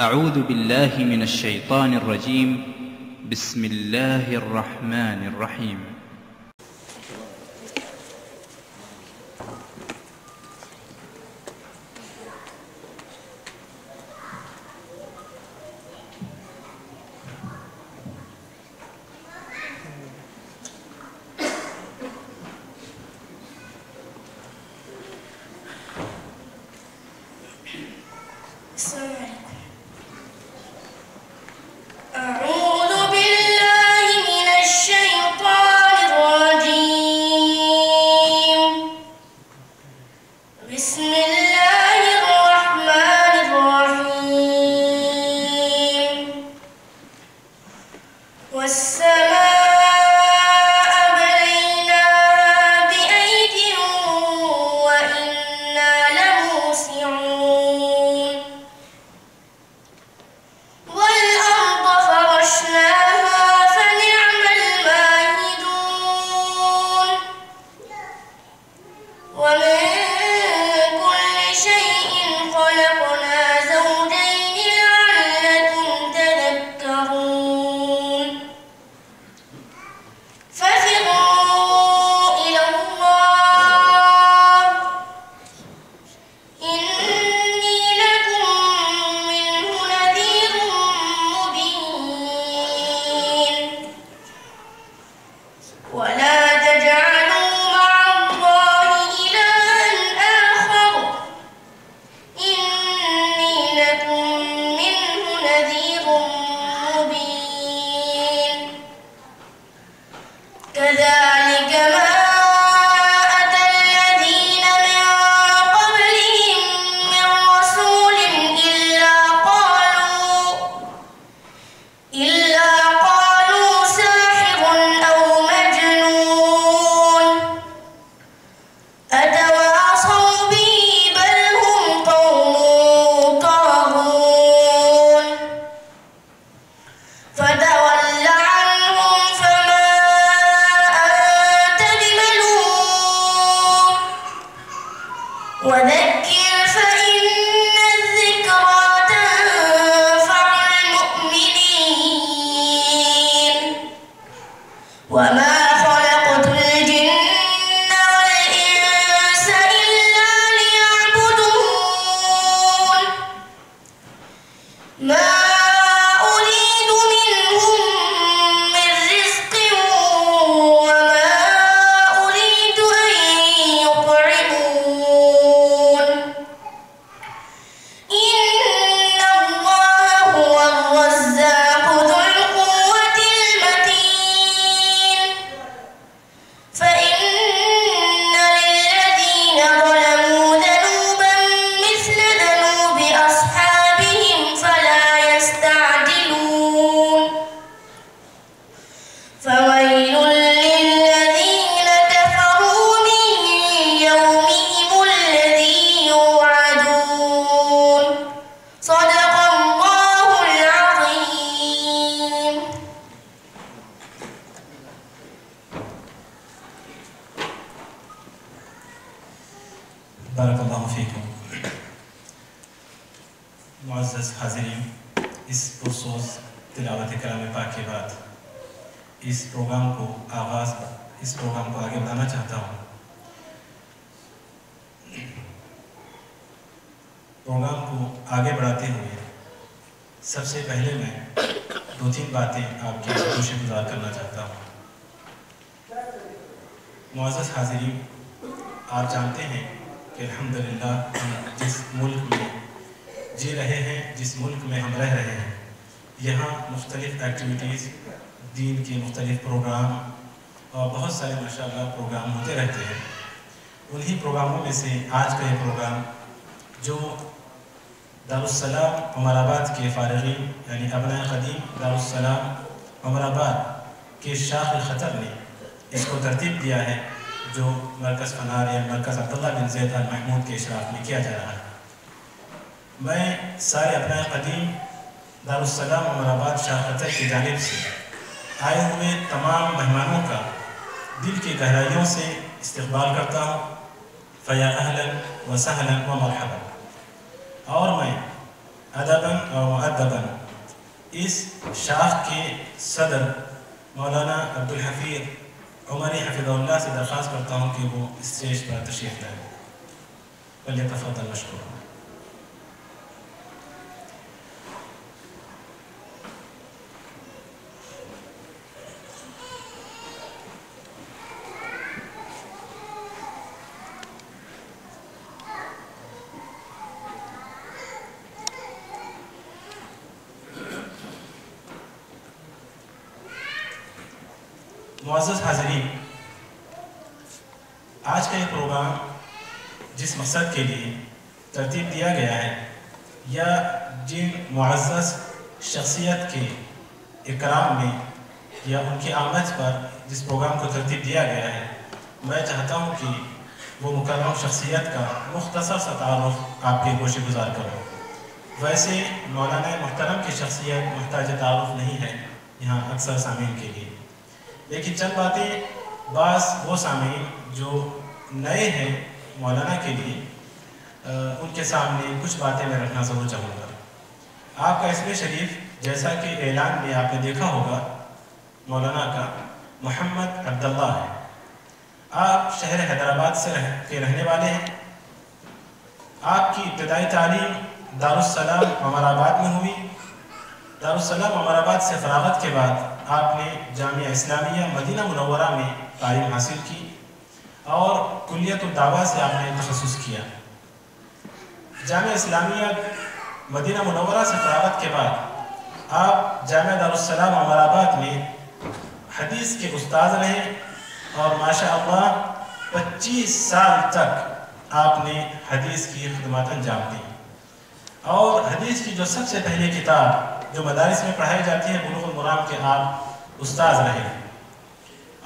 أعوذ بالله من الشيطان الرجيم. بسم الله الرحمن الرحيم. أعوذ بالله من الشيطان الرجيم. بسم الله الرحمن الرحيم. والسماء بنيناها بأيد وإنا لموسعون. والأرض فرشناها فنعم الماهدون. ومن كل شيء خلقنا زوجين لعلكم تذكرون. ففروا إلى الله إني لكم منه نذير مبين. ولا تجعلوا مع الله إلها آخر إني لكم منه نذير مبين. كذلك ما أتى الذين من قبلهم من رسول إلا قالوا ساحر أو مجنون. أتواصوا به بل هم قوم طاغون. فتول عنهم فما أنت بملوم. وذكر فإن الذكرى تنفع المؤمنين. وما خلقت الجن والإنس إلا ليعبدون. ما أريد منهم من رزق وما أريد أن يطعمون. إن الله هو الرزاق ذو القوة المتين. فإن للذين ظلموا ذنوبا مثل ذنوب أصحابهم فلا يستعجلون. فويل للذين كفروا من يومهم الذي يوعدون. صدق الله العظيم. بارک اللہ فیکم. معزز حاضرین، اس پرسوز تلاوت کلام پاک کے بعد اس پروگرام کو آگے بڑھانا چاہتا ہوں. پروگرام کو آگے بڑھاتے ہوئے سب سے پہلے میں 2-3 باتیں آپ کے گوش گزار کرنا چاہتا ہوں. معزز حاضرین، آپ جانتے ہیں کہ الحمدللہ ہم جس ملک میں جی رہے ہیں، جس ملک میں ہم رہ رہے ہیں، یہاں مختلف ایکٹیویٹیز، دین کے مختلف پروگرام اور بہت سارے ماشاءاللہ پروگرام ہوتے رہتے ہیں. انہی پروگراموں میں سے آج کا یہ پروگرام جو دارالسلام عمر آباد کے فارغین یعنی ابناء قدیم دارالسلام عمر آباد کے شاخ خطر نے اس کو ترتیب دیا ہے، جو مرکز فنار یا مرکز عبداللہ بن زید المحمود کے اشراف میں کیا جا رہا ہے. میں سارے ابناء قدیم دارالسلام عمر آباد شاخ خطر کی جانب سے آئے ہوئے تمام مہمانوں کا دل کی گہرائیوں سے استقبال کرتا ہوں. فیا اہلا و سہلا و مرحبا. اور میں ادباً و مؤدباً شاخ کے صدر مولانا عبدالحفیظ عمری حفظہ اللہ سے درخواست کرتا ہوں کہ وہ اسٹیج پر تشریف لائیں. فلیتفضل مشکورا. معزز حاضرین، آج کا یہ پروگرام جس مقصد کے لیے ترتیب دیا گیا ہے یا جن معزز شخصیت کے اکرام میں یا ان کی آمد پر جس پروگرام کو ترتیب دیا گیا ہے، میں چاہتا ہوں کہ وہ مکرم شخصیت کا مختصر سا تعارف آپ کے گوشے گزار کروں. ویسے مولانا محترم کی شخصیت محتاج تعارف نہیں ہے یہاں اکثر سامعین کے لیے، لیکن چند باتیں بعض وہ سامعین جو نئے ہیں مولانا کے لیے ان کے سامنے کچھ باتیں میں رکھنا ضرور چاہوں گا. آپ کا اسم شریف جیسا کہ اعلان میں آپ نے دیکھا ہوگا مولانا کا محمد عبداللہ ہے. آپ شہر حیدرآباد سے کے رہنے والے ہیں. آپ کی ابتدائی تعلیم دارالسلام عمر آباد میں ہوئی. دارالسلام عمر آباد سے فراغت کے بعد آپ نے جامعہ اسلامیہ مدینہ منورہ میں تعلیم حاصل کی اور کلیت الدعوہ سے آپ نے تخصص کیا. جامعہ اسلامیہ مدینہ منورہ سے فراغت کے بعد آپ جامعہ دارالسلام عمر آباد میں حدیث کے استاد رہے اور ماشاءاللہ 25 سال تک آپ نے حدیث کی خدمات انجام دیں. اور حدیث کی جو سب سے پہلی کتاب جو مدارس میں پڑھائی جاتی ہے بلوغ المرام کے آپ استاذ رہے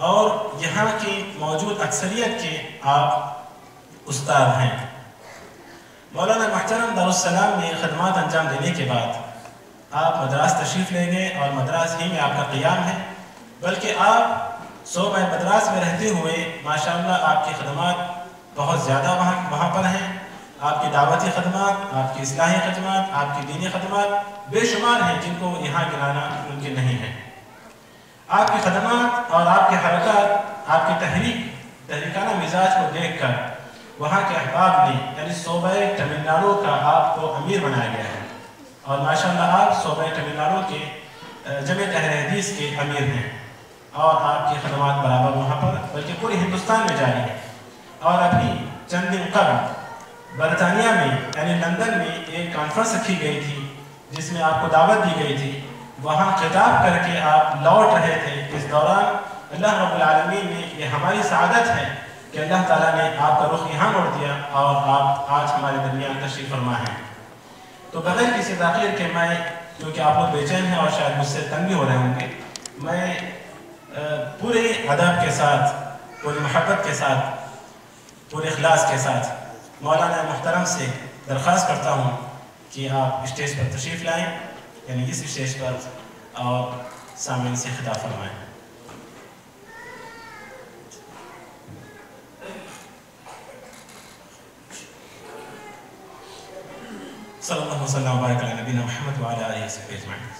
اور یہاں کی موجود اکثریت کے آپ استاد ہیں. مولانا محترم دارالسلام میں خدمات انجام دینے کے بعد آپ مدراس تشریف لے گئے اور مدراس ہی میں آپ کا قیام ہے، بلکہ آپ صوبہ مدراس میں رہتے ہوئے ماشاءاللہ آپ کی خدمات بہت زیادہ وہاں پر ہیں. آپ کی دعوتی خدمات، آپ کی اصلاحی خدمات، آپ کی دینی خدمات بے شمار ہیں جن کو یہاں گنانا ممکن نہیں ہے. آپ کی خدمات اور آپ کی حرکات، آپ کی تحریکانہ مزاج کو دیکھ کر وہاں کے احباب نے یعنی صوبہ تمل ناڈو کا آپ کو امیر بنایا گیا ہے اور ماشاءاللہ آپ صوبہ تمل ناڈو کے جامعہ اہل حدیث کے امیر ہیں اور آپ کی خدمات برابر وہاں پر بلکہ پورے ہندوستان میں جاری ہے. اور ابھی چند دن قبل برطانیہ میں یعنی لندن میں ایک کانفرنس رکھی گئی تھی جس میں آپ کو دعوت دی گئی تھی. وہاں خطاب کر کے آپ لوٹ رہے تھے. اس دوران اللہ رب العالمین نے یہ ہماری سعادت ہے کہ اللہ تعالیٰ نے آپ کا رخ یہاں موڑ دیا اور آپ آج ہمارے درمیان تشریف فرما ہیں. تو بغیر کسی تاخیر کے میں کیونکہ آپ لوگ بے چین ہیں اور شاید مجھ سے تنگ بھی ہو رہے ہوں گے، میں پورے ادب کے ساتھ، پوری محبت کے ساتھ، پورے اخلاص کے ساتھ مولانا محترم سے درخواست کرتا ہوں کہ آپ اسٹیج پر تشریف لائیں، یعنی اس اسٹیج پر اور سامعین سے خطاب فرمائیں. صلی اللہ وسلم وبارک علی نبینا محمد وعلی آلہ وصحبہ اجمعین.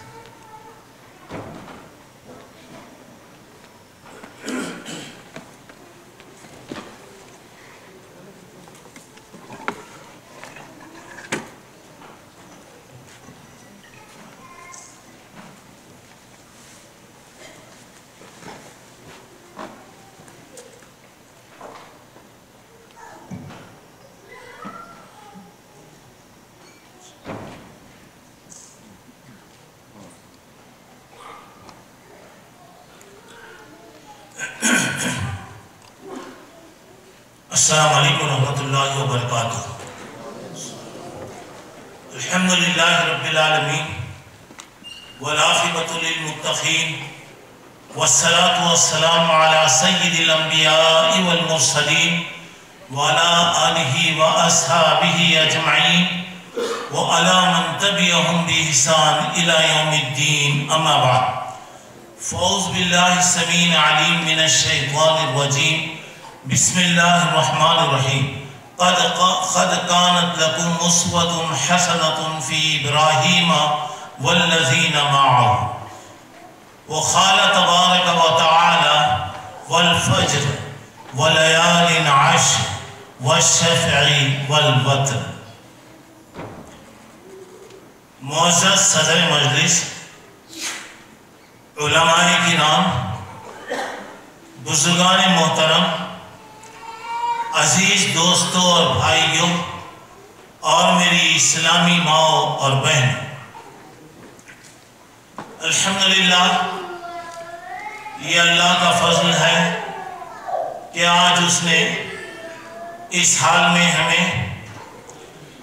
السلام علیکم ورحمۃ اللہ وبرکاتہ. الحمدللہ رب العالمین والعاقبۃ للمتقین والصلاة والسلام علی سید الانبیاء والمرسلین وعلی آلہ واصحابہ اجمعین وعلی من تبعہم بإحسان الی یوم الدین. اما بعد، فاعوذ باللہ السمیع العلیم من الشیطان الرجیم. بسم اللہ الرحمن الرحیم. قد كانت لكم أسوة حسنة في إبراهيم والذين معه وقال تبارک و تعالی والفجر ولیال عشر والشفع والوتر۔ معزز صدر مجلس، علماء کرام، بزرگان محترم، عزیز دوستوں اور بھائیوں اور میری اسلامی ماؤں اور بہن، الحمدللہ یہ اللہ کا فضل ہے کہ آج اس نے اس حال میں ہمیں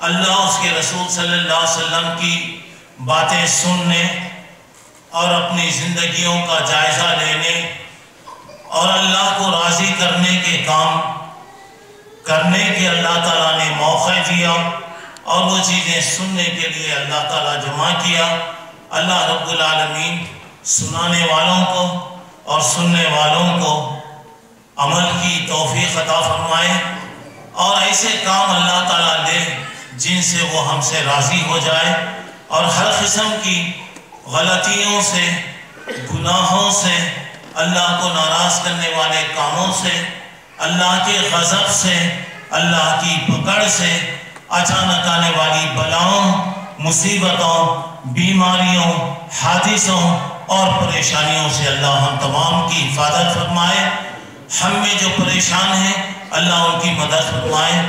اللہ اس کے رسول صلی اللہ علیہ وسلم کی باتیں سننے اور اپنی زندگیوں کا جائزہ لینے اور اللہ کو راضی کرنے کے کام کرنے کے اللہ تعالیٰ نے موقع دیا اور وہ چیزیں سننے کے لیے اللہ تعالیٰ جمع کیا۔ اللہ رب العالمین سنانے والوں کو اور سننے والوں کو عمل کی توفیق عطا فرمائے اور ایسے کام اللہ تعالیٰ دے جن سے وہ ہم سے راضی ہو جائے اور ہر قسم کی غلطیوں سے، گناہوں سے، اللہ کو ناراض کرنے والے کاموں سے، اللہ کے غضب سے، اللہ کی پکڑ سے، اچانک آنے والی بلاؤں، مصیبتوں، بیماریوں، حادثوں اور پریشانیوں سے اللہ ہم تمام کی حفاظت فرمائے۔ ہم میں جو پریشان ہیں اللہ ان کی مدد فرمائے،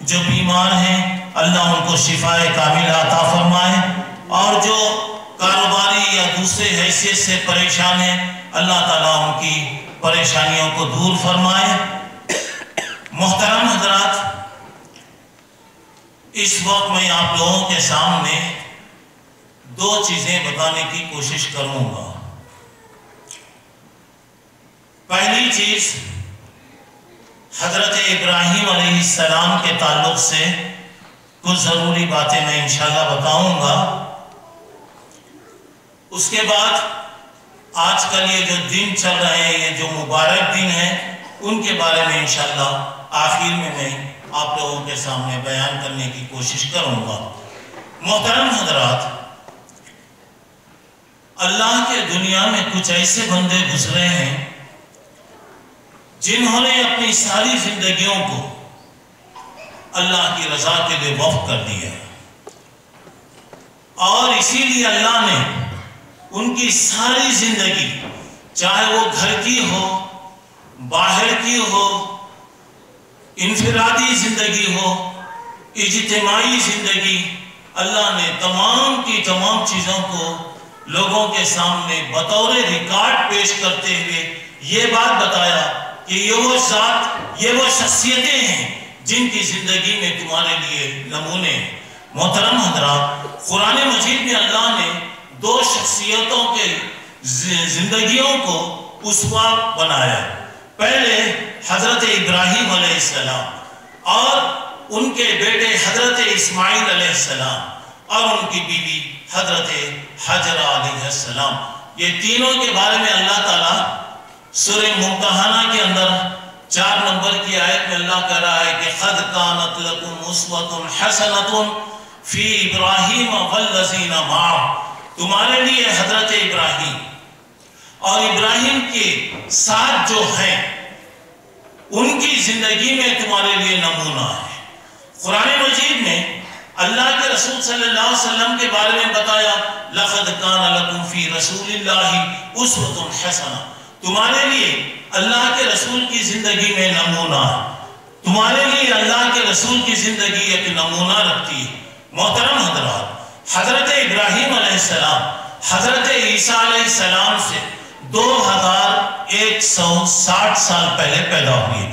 جو بیمار ہیں اللہ ان کو شفاء کاملہ عطا فرمائے، اور جو کاروباری یا دوسرے حیثیت سے پریشان ہیں اللہ تعالیٰ ان کی پریشانیوں کو دور فرمائے۔ محترم حضرات، اس وقت میں آپ لوگوں کے سامنے دو چیزیں بتانے کی کوشش کروں گا۔ پہلی چیز حضرت ابراہیم علیہ السلام کے تعلق سے کچھ ضروری باتیں میں انشاءاللہ بتاؤں گا۔ اس کے بعد آج کل یہ جو دن چل رہے ہیں، یہ جو مبارک دن ہیں، ان کے بارے میں انشاءاللہ آخر میں آپ لوگوں کے سامنے بیان کرنے کی کوشش کروں گا۔ محترم حضرات، اللہ کے دنیا میں کچھ ایسے بندے گزرے ہیں جنہوں نے اپنی ساری زندگیوں کو اللہ کی رضا کے لیے وقف کر دیا، اور اسی لیے اللہ نے ان کی ساری زندگی، چاہے وہ گھر کی ہو، باہر کی ہو، انفرادی زندگی ہو، اجتماعی زندگی، اللہ نے تمام کی تمام چیزوں کو لوگوں کے سامنے بطور ریکارڈ پیش کرتے ہوئے یہ بات بتایا کہ یہ وہ ذات، یہ وہ شخصیتیں ہیں جن کی زندگی میں تمہارے لیے نمونے ہیں۔ محترم حضرات، قرآن مجید میں اللہ نے دو شخصیتوں کے زندگیوں کو اسوہ بنایا۔ پہلے حضرت ابراہیم علیہ السلام اور ان کے بیٹے حضرت اسماعیل علیہ السلام اور ان کی بیوی حضرت حجرہ علیہ السلام۔ یہ تینوں کے بارے میں اللہ تعالیٰ سورہ ممتحنہ کے اندر 4 نمبر کی آیت میں اللہ کہہ رہا ہے کہ قَدْ كَانَتْ لَكُمْ أُسْوَةٌ حَسَنَةٌ فِي إِبْرَاهِيمَ وَالَّذِينَ مَعَهُ، تمہارے لیے حضرت ابراہیم اور ابراہیم کے ساتھ جو ہیں ان کی زندگی میں تمہارے لیے نمونہ ہے۔ قرآن مجید میں اللہ کے رسول صلی اللہ علیہ وسلم کے بارے میں بتایا لَقَدْ كَانَ لَكُمْ فِي رَسُولِ اللَّهِ أُسْوَةٌ حَسَنَةٌ، تمہارے لیے اللہ کے رسول کی زندگی میں نمونہ ہے، تمہارے لیے اللہ کے رسول کی زندگی ایک نمونہ رکھتی ہے۔ محترم حضرات، حضرت ابراہیم علیہ السلام حضرت عیسیٰ علیہ السلام سے 2160 سال پہلے پیدا ہوئی۔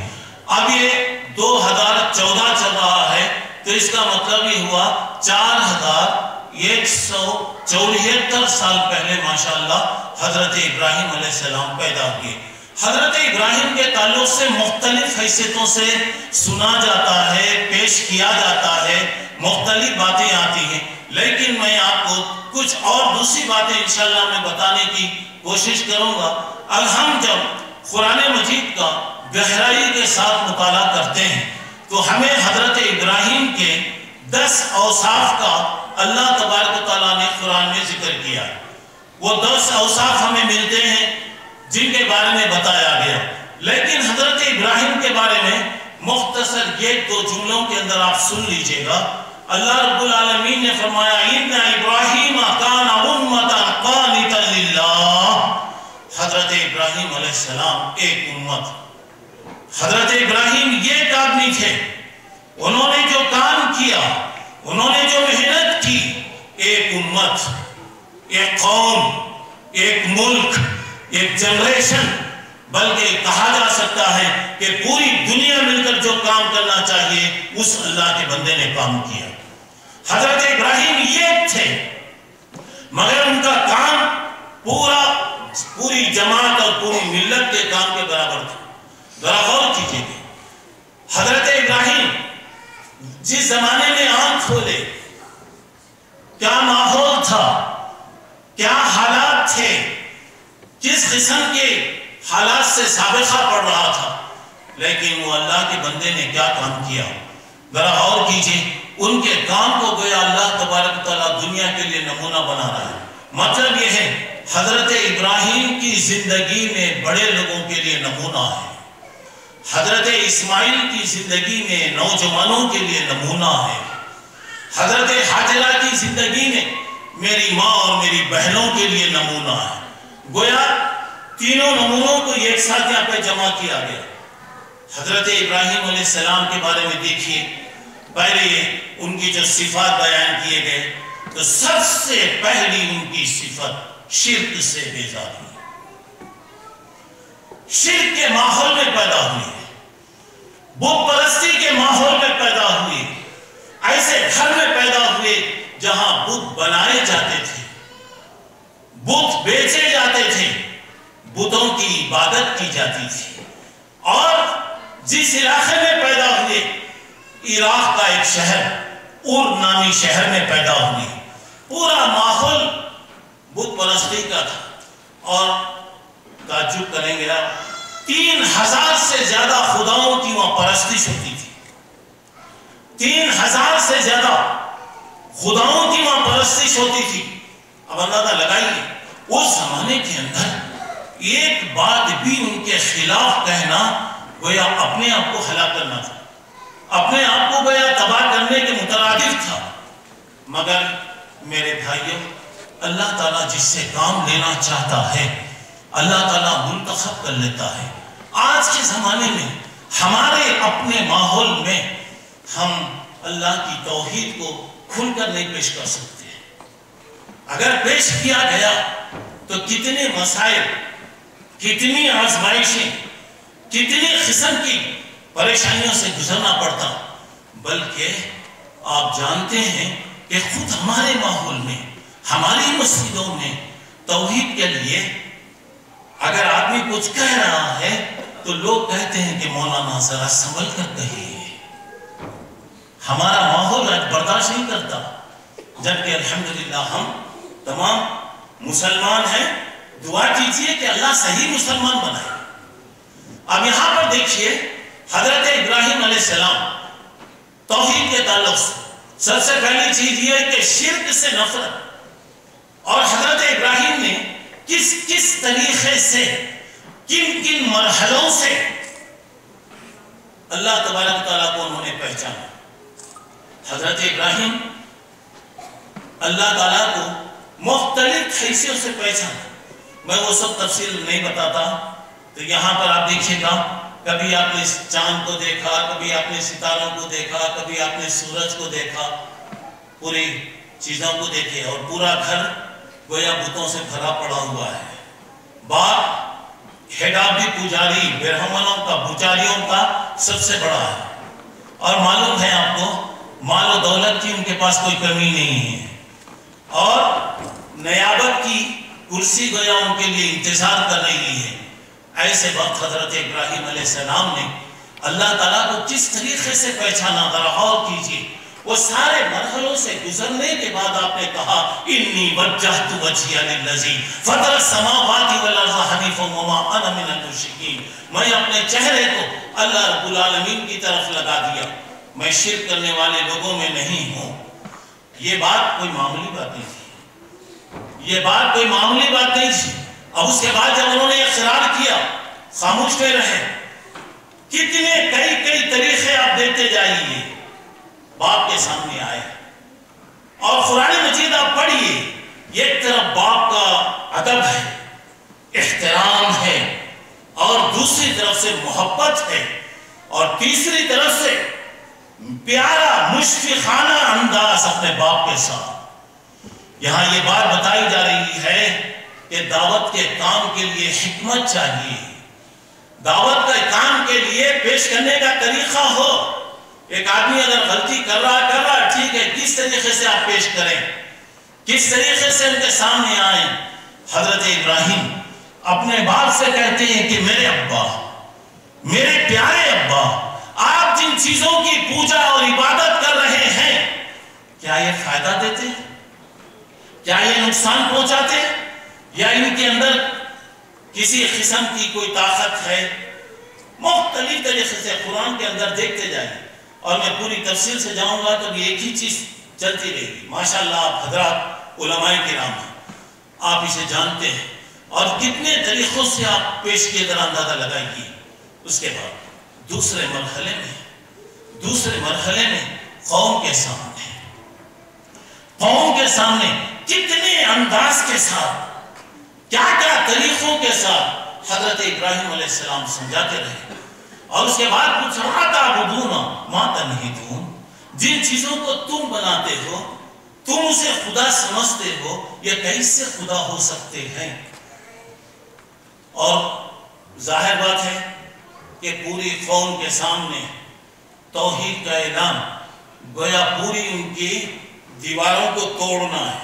اب یہ 2014 چل رہا ہے تو اس کا مطلب یہ ہوا 4174 سال پہلے ماشاءاللہ حضرت ابراہیم علیہ السلام پیدا ہوئے۔ حضرت ابراہیم کے تعلق سے مختلف حیثیتوں سے سنا جاتا ہے، پیش کیا جاتا ہے، مختلف باتیں آتی ہیں، لیکن میں آپ کو کچھ اور دوسری باتیں انشاءاللہ میں بتانے کی کوشش کروں گا۔ اب ہم جب قرآن مجید کا گہرائی کے ساتھ مطالعہ کرتے ہیں تو ہمیں حضرت ابراہیم کے 10 اوصاف کا اللہ تبارک و تعالیٰ نے قرآن میں ذکر کیا ہے۔ وہ 10 اوصاف ہمیں ملتے ہیں جن کے بارے میں بتایا گیا، لیکن حضرت ابراہیم کے بارے میں مختصر یہ 2 جملوں کے اندر آپ سن لیجئے گا۔ اللہ رب العالمین نے فرمایا ان ابراہیم کان امۃ قانتا للہ۔ حضرت ابراہیم علیہ السلام ایک امت، حضرت ابراہیم یہ ایک آدمی تھے، انہوں نے جو کام کیا، انہوں نے جو محنت کی، ایک امت، ایک قوم، ایک ملک، ایک جنریشن، بلکہ کہا جا سکتا ہے کہ پوری دنیا مل کر جو کام کرنا چاہیے اس اللہ کے بندے نے کام کیا۔ حضرت ابراہیم یہ تھے، مگر ان کا کام پوری جماعت اور پوری ملت کے کام کے برابر تھا۔ ذرا غور کیجیے گا، حضرت ابراہیم جس زمانے میں آنکھ کھولے کیا ماحول تھا، کیا حالات تھے، کس قسم کے حالات سے سابقہ پڑ رہا تھا، لیکن وہ اللہ کے بندے نے کیا کام کیا۔ ذرا غور کیجیے، ان کے کام کو گویا اللہ تبارک تعالیٰ دنیا کے لیے نمونہ بنا رہا ہے۔ مطلب یہ ہے حضرت ابراہیم کی زندگی میں بڑے لوگوں کے لیے نمونہ ہے، حضرت اسماعیل کی زندگی میں نوجوانوں کے لیے نمونہ ہے، حضرت حاجرہ کی زندگی میں میری ماں اور میری بہنوں کے لیے نمونہ ہے۔ گویا تینوں نمونوں کو ایک ساتھ یہاں پہ جمع کیا گیا۔ حضرت ابراہیم علیہ السلام کے بارے میں دیکھیے، پہلے ان کی جو صفات بیان کیے گئے تو سب سے پہلی ان کی صفت شرک سے بیزاری، شرک کے ماحول میں پیدا ہوئی، بت پرستی کے ماحول میں پیدا ہوئی، ایسے گھر میں پیدا ہوئے جہاں بت بنائے جاتے تھے، بت بیچے جاتے تھے، بتوں کی عبادت کی جاتی تھی۔ اور جس علاقے میں پیدا ہوئے، عراق کا ایک شہر اور نامی شہر میں پیدا ہوئی، پورا ماحول بت پرستی کا تھا۔ اور تعجب کریں گے آپ، 3000 سے زیادہ خداؤں کی وہاں پرستش ہوتی تھی، 3000 سے زیادہ خداؤں کی وہاں پرستش ہوتی تھی۔ اب اندازہ لگائیے اس زمانے کے اندر ایک بات بھی ان کے خلاف کہنا گویا اپنے آپ کو ہلاک کرنا تھا، اپنے آپ کو گویا تباہ کرنے کے مترادف تھا۔ مگر میرے بھائیوں، اللہ تعالیٰ جس سے کام لینا چاہتا ہے اللہ تعالیٰ منتخب کر لیتا ہے۔ آج کے زمانے میں ہمارے اپنے ماحول میں ہم اللہ کی توحید کو کھل کر نہیں پیش کر سکتے ہیں۔ اگر پیش کیا گیا تو کتنے مسائل، کتنی آزمائشیں، کتنی قسم کی پریشانیوں سے گزرنا پڑتا۔ بلکہ آپ جانتے ہیں کہ خود ہمارے ماحول میں، ہماری مسجدوں میں توحید کے لیے اگر آدمی کچھ کہہ رہا ہے تو لوگ کہتے ہیں کہ مولانا ذرا سنبھل کر کہیے، ہمارا ماحول آج برداشت نہیں کرتا، جبکہ الحمدللہ ہم تمام مسلمان ہیں۔ دعا کیجئے کہ اللہ صحیح مسلمان بنائے۔ اب یہاں پر دیکھیے حضرت ابراہیم علیہ السلام توحید کے تعلق سے سب سے پہلی چیز یہ ہے کہ شرک سے نفرت، اور حضرت ابراہیم نے کس کس طریقے سے، کن کن مرحلوں سے اللہ تبارک تعالیٰ کو انہوں نے پہچانا۔ حضرت ابراہیم اللہ تعالیٰ کو مختلف حیثیتوں سے پہچانا، میں وہ سب تفصیل نہیں بتاتا۔ تو یہاں پر آپ دیکھیے گا، کبھی آپ نے چاند کو دیکھا، کبھی آپ نے ستاروں کو دیکھا، کبھی آپ نے سورج کو دیکھا، پوری چیزوں کو دیکھے، اور پورا گھر گویا بتوں سے بھرا پڑا ہوا ہے۔ باپ ہیڈابی پجاری، برہمنوں کا، پجاریوں کا سب سے بڑا ہے، اور معلوم ہے آپ کو مال و دولت کی ان کے پاس کوئی کمی نہیں ہے، اور نیابت کی کرسی گویا ان کے لیے انتظار کر رہی ہے۔ ایسے وقت حضرت ابراہیم علیہ السلام نے اللہ تعالیٰ کو کس طریقے سے پہچانا، ذرا غور کیجیے۔ وہ سارے مرحلوں سے گزرنے کے بعد آپ نے کہا انی وجہت وجہی للذی فطر السماوات والارض حنیفا وما انا من المشرکین، میں اپنے چہرے کو اللہ رب العالمین کی طرف لگا دیا، میں شرک کرنے والے لوگوں میں نہیں ہوں۔ یہ بات کوئی معمولی بات نہیں تھی، یہ بات کوئی معمولی بات نہیں تھی. اب اس کے بعد جب انہوں نے اقرار کیا, خاموش پہ رہے. کتنے کئی طریقے آپ دیتے جائیے, باپ کے سامنے آئے. اور قرآن مجید آپ پڑھیے, ایک طرف باپ کا ادب ہے, احترام ہے, اور دوسری طرف سے محبت ہے, اور تیسری طرف سے پیارا مشفقانہ انداز اپنے باپ کے ساتھ. یہاں یہ بات بتائی جا رہی ہے کہ دعوت کے کام کے لیے حکمت چاہیے, دعوت کے کام کے لیے پیش کرنے کا طریقہ ہو. ایک آدمی اگر غلطی کر رہا ٹھیک ہے, کس طریقے سے آپ پیش کریں, کس طریقے سے ان کے سامنے آئیں. حضرت ابراہیم اپنے باپ سے کہتے ہیں کہ میرے ابا, میرے پیارے ابا, آپ جن چیزوں کی پوجا اور عبادت کر رہے ہیں, کیا یہ فائدہ دیتے, کیا یہ نقصان پہنچاتے, یا ان کے اندر کسی قسم کی کوئی طاقت ہے. مختلف طریقے سے قرآن کے اندر دیکھتے جائیں, اور میں پوری تفصیل سے جاؤں گا تو ایک ہی چیز چلتی رہے گی. ماشاءاللہ آپ حضرات علماء کرام ہیں, آپ اسے جانتے ہیں, اور کتنے طریقوں سے آپ پیش کیے ذرا اندازہ لگائیے. اس کے بعد دوسرے مرحلے میں قوم کے سامنے کتنے انداز کے ساتھ, کیا طریقوں کے ساتھ حضرت ابراہیم علیہ السلام سمجھاتے رہے. اور اس کے بعد پوچھا ما تعبدون ما تنحتون, جن چیزوں کو تم بناتے ہو, تم اسے خدا سمجھتے ہو, یہ کیسے خدا ہو سکتے ہیں. اور ظاہر بات ہے کہ پوری قوم کے سامنے توحید کا اعلان, گویا پوری ان کی دیواروں کو توڑنا ہے,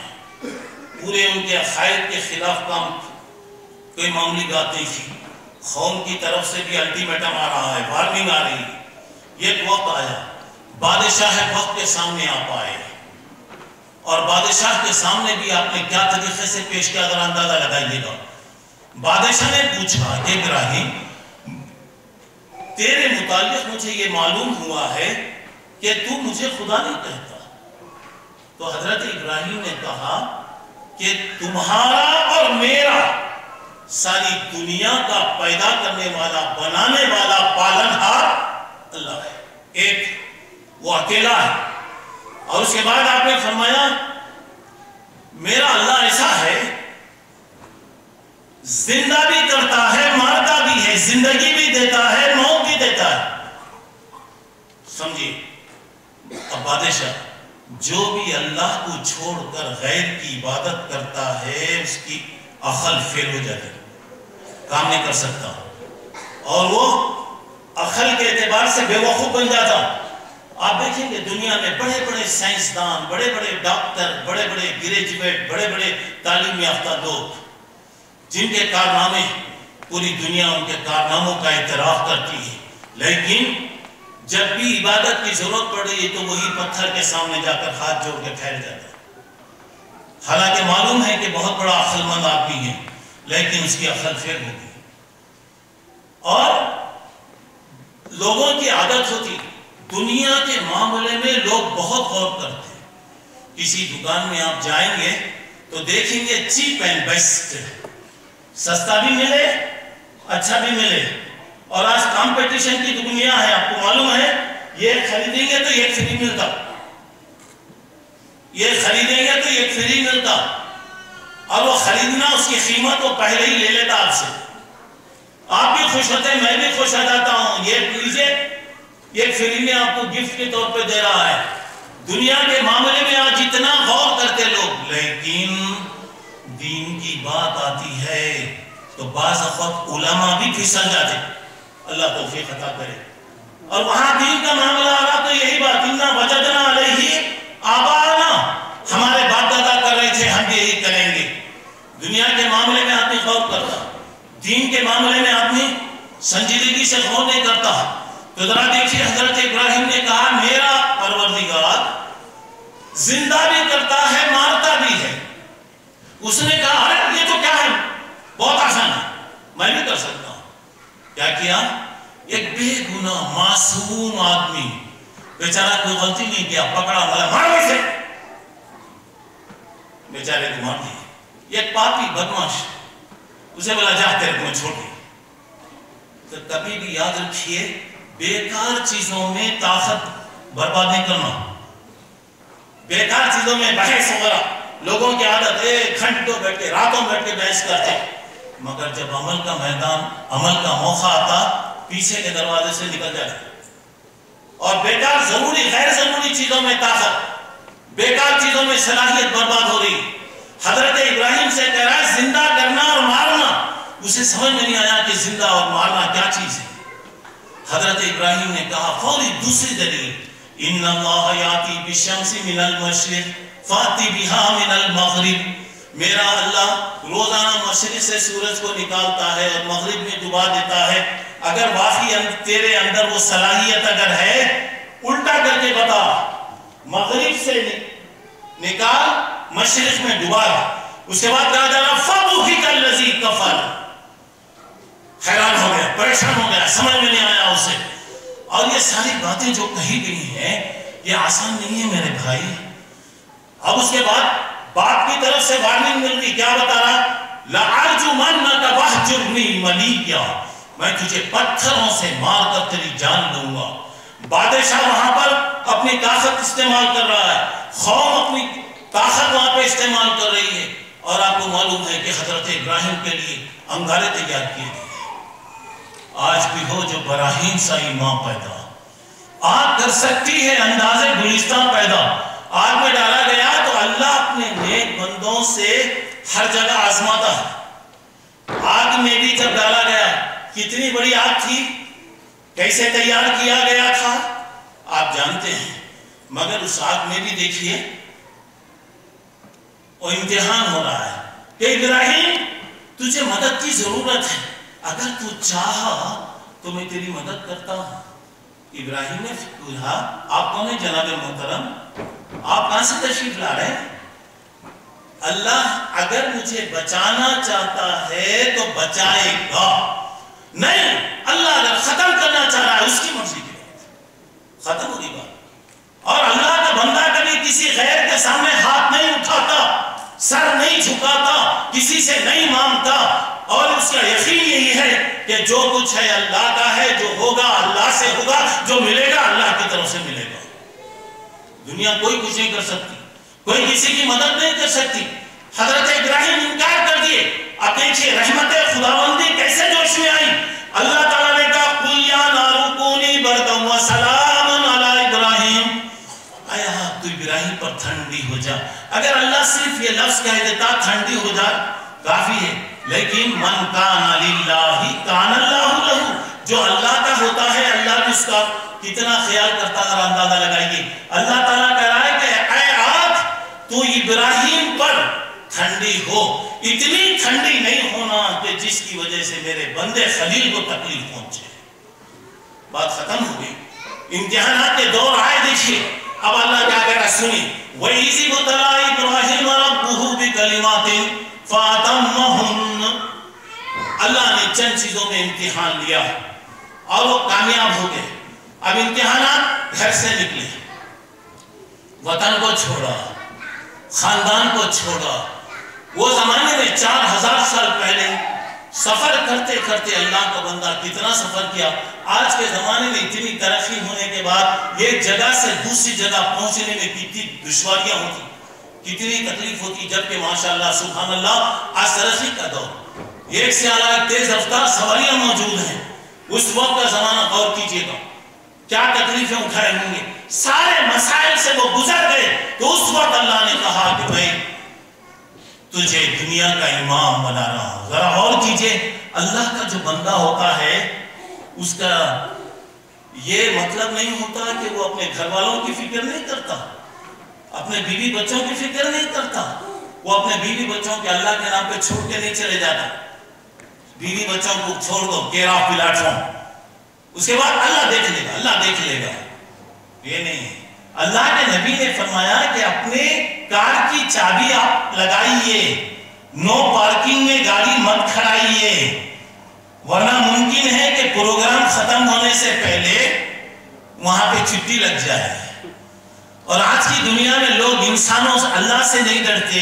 پورے ان کے عقائد کے خلاف کام, کوئی معمولی بات نہیں تھی. قوم کی طرف سے بھی الٹیمیٹم آ رہا ہے, وارننگ آ رہی ہے. ایک وقت آیا, بادشاہ وقت کے سامنے آپ آئے, اور بادشاہ کے سامنے بھی آپ نے کیا طریقے سے پیش کیا ذرا اندازہ لگائیے گا. بادشاہ نے پوچھا کہ ابراہیم, تیرے متعلق مجھے یہ معلوم ہوا ہے کہ تو مجھے خدا نہیں کہتا. تو حضرت ابراہیم نے کہا کہ تمہارا اور میرا ساری دنیا کا پیدا کرنے والا, بنانے والا, پالنہار اللہ ہے, ایک وہ اکیلا ہے. اور اس کے بعد آپ نے فرمایا میرا اللہ ایسا ہے, زندہ بھی کرتا ہے, مارتا بھی ہے, زندگی بھی دیتا ہے, موت بھی دیتا ہے. سمجھیے, اب بادشاہ جو بھی اللہ کو چھوڑ کر غیر کی عبادت کرتا ہے, اس کی عقل فیل ہو جاتی, کام نہیں کر سکتا, اور وہ عقل کے اعتبار سے بے وقوف بن جاتا. آپ دیکھیں گے دنیا میں بڑے بڑے سائنسدان, بڑے بڑے ڈاکٹر, بڑے بڑے گریجویٹ, بڑے بڑے تعلیم یافتہ لوگ, جن کے کارنامے پوری دنیا ان کے کارناموں کا اعتراف کرتی ہے, لیکن جب بھی عبادت کی ضرورت پڑ رہی ہے تو وہی پتھر کے سامنے جا کر ہاتھ جوڑ کے ٹھہر جاتا ہے. حالانکہ معلوم ہے کہ بہت بڑا عقل مند آدمی ہے, لیکن اس کی عقل فیل ہو گئی. اور لوگوں کی عادت ہوتی, دنیا کے معاملے میں لوگ بہت غور کرتے ہیں. کسی دکان میں آپ جائیں گے تو دیکھیں گے چیپ اینڈ بیسٹ, سستا بھی ملے, اچھا بھی ملے. اور آج کمپٹیشن کی دنیا ہے, آپ کو معلوم ہے, یہ خریدیں گے تو یہ فری ملتا, یہ خریدیں گے تو یہ فری ملتا, اور وہ خریدنا اس کی قیمت وہ پہلے ہی لے لیتا آپ سے. آپ بھی خوش ہوتے ہیں, میں بھی خوش ہو جاتا ہوں, یہ لیجیے, یہ فری میں آپ کو گفٹ کے طور پہ دے رہا ہے. دنیا کے معاملے میں آج اتنا غور کرتے لوگ, لیکن دین کی بات آتی ہے تو بعض وقت علماء بھی پھسل جاتے. اللہ توفیق عطا کرے. اور وہاں دین کا معاملہ آ رہا تو یہی بات, اِنَّا وَجَدْنَا عَلَيْهِ آبَاءَنَا, ہمارے باپ دادا کر رہے تھے, ہم بھی یہی کریں گے. دنیا کے معاملے میں آدمی غور کرتا, دین کے معاملے میں آدمی سنجیدگی سے غور نہیں کرتا. تو ذرا دیکھیے, حضرت ابراہیم نے کہا میرا پروردگار زندہ بھی کرتا ہے, مارتا بھی ہے. اس نے کہا ارے یہ تو کیا ہے, بہت آسان ہے, میں بھی کر سکتا ہوں. کیا کیا؟ ایک بے گناہ معصوم آدمی, بیچارہ کوئی غلطی نہیں کیا, پکڑا, مارا, مار ویسے, بیچارے کو مار دیا. یہ ایک پاپی بدماش، اسے بولا جا تیرے کو میں چھوڑ دیا۔ تو کبھی بھی یاد رکھیے بیکار چیزوں میں طاقت برباد نہیں کرنا، بیکار چیزوں میں بحث وغیرہ، لوگوں کی عادت ہے گھنٹوں بیٹھ کے راتوں بیٹھ کے بحث کرتے، مگر جب عمل کا میدان، عمل کا موقع آتا پیچھے کے دروازے سے نکل جاتے۔ اور بیکار ضروری غیر ضروری چیزوں میں طاقت، بیکار چیزوں میں صلاحیت برباد ہو رہی۔ حضرت ابراہیم سے کہہ رہا ہے زندہ کرنا اور مارنا، اسے سمجھ میں نہیں آیا کہ زندہ اور مارنا کیا چیز ہے۔ حضرت ابراہیم نے کہا فوری دوسری دلیل، ان اللہ یاتی بالشمس من المشرق فاتی بہا من المغرب، میرا اللہ روزانہ مشرق سے سورج کو نکالتا ہے اور مغرب میں ڈبا دیتا ہے۔ اگر واقعی تیرے اندر وہ صلاحیت اگر ہے، الٹا کر کے بتا، مغرب سے نکال مشرق میں ڈبا۔ اس کے بعد کہا جا رہا فَبُهِتَ الَّذِي كَفَرَ، حیران ہو گیا، پریشان ہو گیا، سمجھ میں نہیں آیا اسے۔ اور یہ ساری باتیں جو کہی گئی ہیں یہ آسان نہیں ہے میرے بھائی۔ اب اس کے بعد باپ کی طرف سے وارننگ مل رہی، کیا بتا رہا؟ لَأَرْجُمَنَّكَ وَاهْجُرْنِي مَلِيًّا، میں تجھے پتھروں سے مار کر تیری جان لوں گا۔ بادشاہ وہاں پر اپنی طاقت استعمال کر رہا ہے، قوم اپنی طاقت وہاں پہ استعمال کر رہی ہے، اور آپ کو معلوم ہے کہ حضرت ابراہیم کے لیے انگارے تیار کیے گئے۔ آج بھی ہو جو براہین سائی ماں پیدا، آگ کر سکتی ہے اندازے گلستان پیدا۔ آگ میں ڈالا گیا تو اللہ اپنے نیک بندوں سے ہر جگہ آزماتا ہے۔ آگ میں بھی جب ڈالا گیا، کتنی بڑی آگ تھی، کیسے تیار کیا گیا تھا آپ جانتے ہیں، مگر اس آگ میں بھی دیکھیے وہ امتحان ہو رہا ہے کہ ابراہیم تجھے مدد کی ضرورت ہے، اگر تو چاہا تو میں تیری مدد کرتا ہوں۔ ابراہیم نے کہا آپ کون ہیں جناب محترم، آپ کہاں سے تشریف لا رہے ہیں؟ اللہ اگر مجھے بچانا چاہتا ہے تو بچائے گا، نہیں اللہ اگر ختم کرنا چاہ رہا ہے اس کی مرضی کی بات، ختم ہوگی بات۔ اور اللہ کا بندہ کبھی کسی غیر کے سامنے ہاتھ نہیں اٹھاتا، سر نہیں جھکاتا، کسی سے نہیں مانگتا، اور اس کا یقین یہی ہے کہ جو کچھ ہے اللہ کا ہے، جو ہوگا اللہ سے ہوگا، جو ملے گا اللہ کی طرف سے ملے گا۔ دنیا کوئی کچھ نہیں کر سکتی، کوئی کسی کی مدد نہیں کر سکتی۔ حضرت ابراہیم انکار کر دیے، اب دیکھیے رحمت خداوندی کیسے جوش میں آئی۔ اللہ تعالیٰ نے کہا قُلْ يَا نَارُ كُونِي بَرْدًا وَسَلَامًا عَلَىٰ إِبْرَاهِيمَ، آیا تو ابراہیم پر ٹھنڈی ہو جا۔ اگر اللہ صرف یہ لفظ کہہ دیتا ٹھنڈی ہو جا کافی ہے، لیکن من کان للہ کان اللہ لہ، جو اللہ کا ہوتا ہے اللہ بھی اس کا کتنا خیال کرتا ہے، اندازہ لگائیے۔ اللہ تعالیٰ کہہ رہا ہے کہ اے آگ تو ابراہیم پر ٹھنڈی ہو، اتنی ٹھنڈی نہیں ہونا کہ جس کی وجہ سے میرے بندے خلیل کو تکلیف پہنچے۔ بات ختم ہو گئی، امتحانات کے دور آئے، دیکھیے اب اللہ کیا کہہ رہا سنی، وَإِذِ ابْتَلَىٰ إِبْرَاهِيمَ رَبُّهُ بِكَلِمَاتٍ فَأَتَمَّهُنَّ، اللہ نے چند چیزوں میں امتحان لیا اور وہ کامیاب ہو گئے۔ اب امتحانات گھر سے نکلے، وطن کو چھوڑا، خاندان کو چھوڑا۔ وہ زمانے میں 4000 سال پہلے سفر کرتے کرتے اللہ کا بندہ کتنا سفر کیا۔ آج کے زمانے میں اتنی ترقی ہونے کے بعد ایک جگہ سے دوسری جگہ پہنچنے میں کتنی دشواریاں ہوتی، کتنی تکلیف ہوتی، جبکہ ماشاءاللہ سبحان اللہ آج ترقی کا دور، ایک سے اعلیٰ ایک تیز رفتار سواریاں موجود ہیں۔ اس وقت کا زمانہ غور کیجئے گا، کیا تکلیفیں اٹھائے ہوں گے، سارے مسائل سے وہ گزر گئے۔ تو اس وقت اللہ نے کہا کہ بھائی تجھے دنیا کا امام بنا رہا ہوں۔ ذرا غور کیجئے، اللہ کا جو بندہ ہوتا ہے اس کا یہ مطلب نہیں ہوتا کہ وہ اپنے گھر والوں کی فکر نہیں کرتا، اپنے بیوی بچوں کی فکر نہیں کرتا، وہ اپنے بیوی بچوں کے اللہ کے نام پہ چھوڑ کے نہیں چلے جاتا۔ بیوی بچوں کو چھوڑ دو کیرا پلاٹوں، اس کے بعد اللہ دیکھ لے گا، اللہ دیکھ لے گا، یہ نہیں۔ اللہ کے نبی نے فرمایا کہ اپنے کار کی چابی آپ لگائیے، نو پارکنگ میں گاڑی مت کھڑائیے، ورنہ ممکن ہے کہ پروگرام ختم ہونے سے پہلے وہاں پہ چھٹی لگ جائے۔ اور آج کی دنیا میں لوگ انسانوں سے اللہ سے نہیں ڈرتے،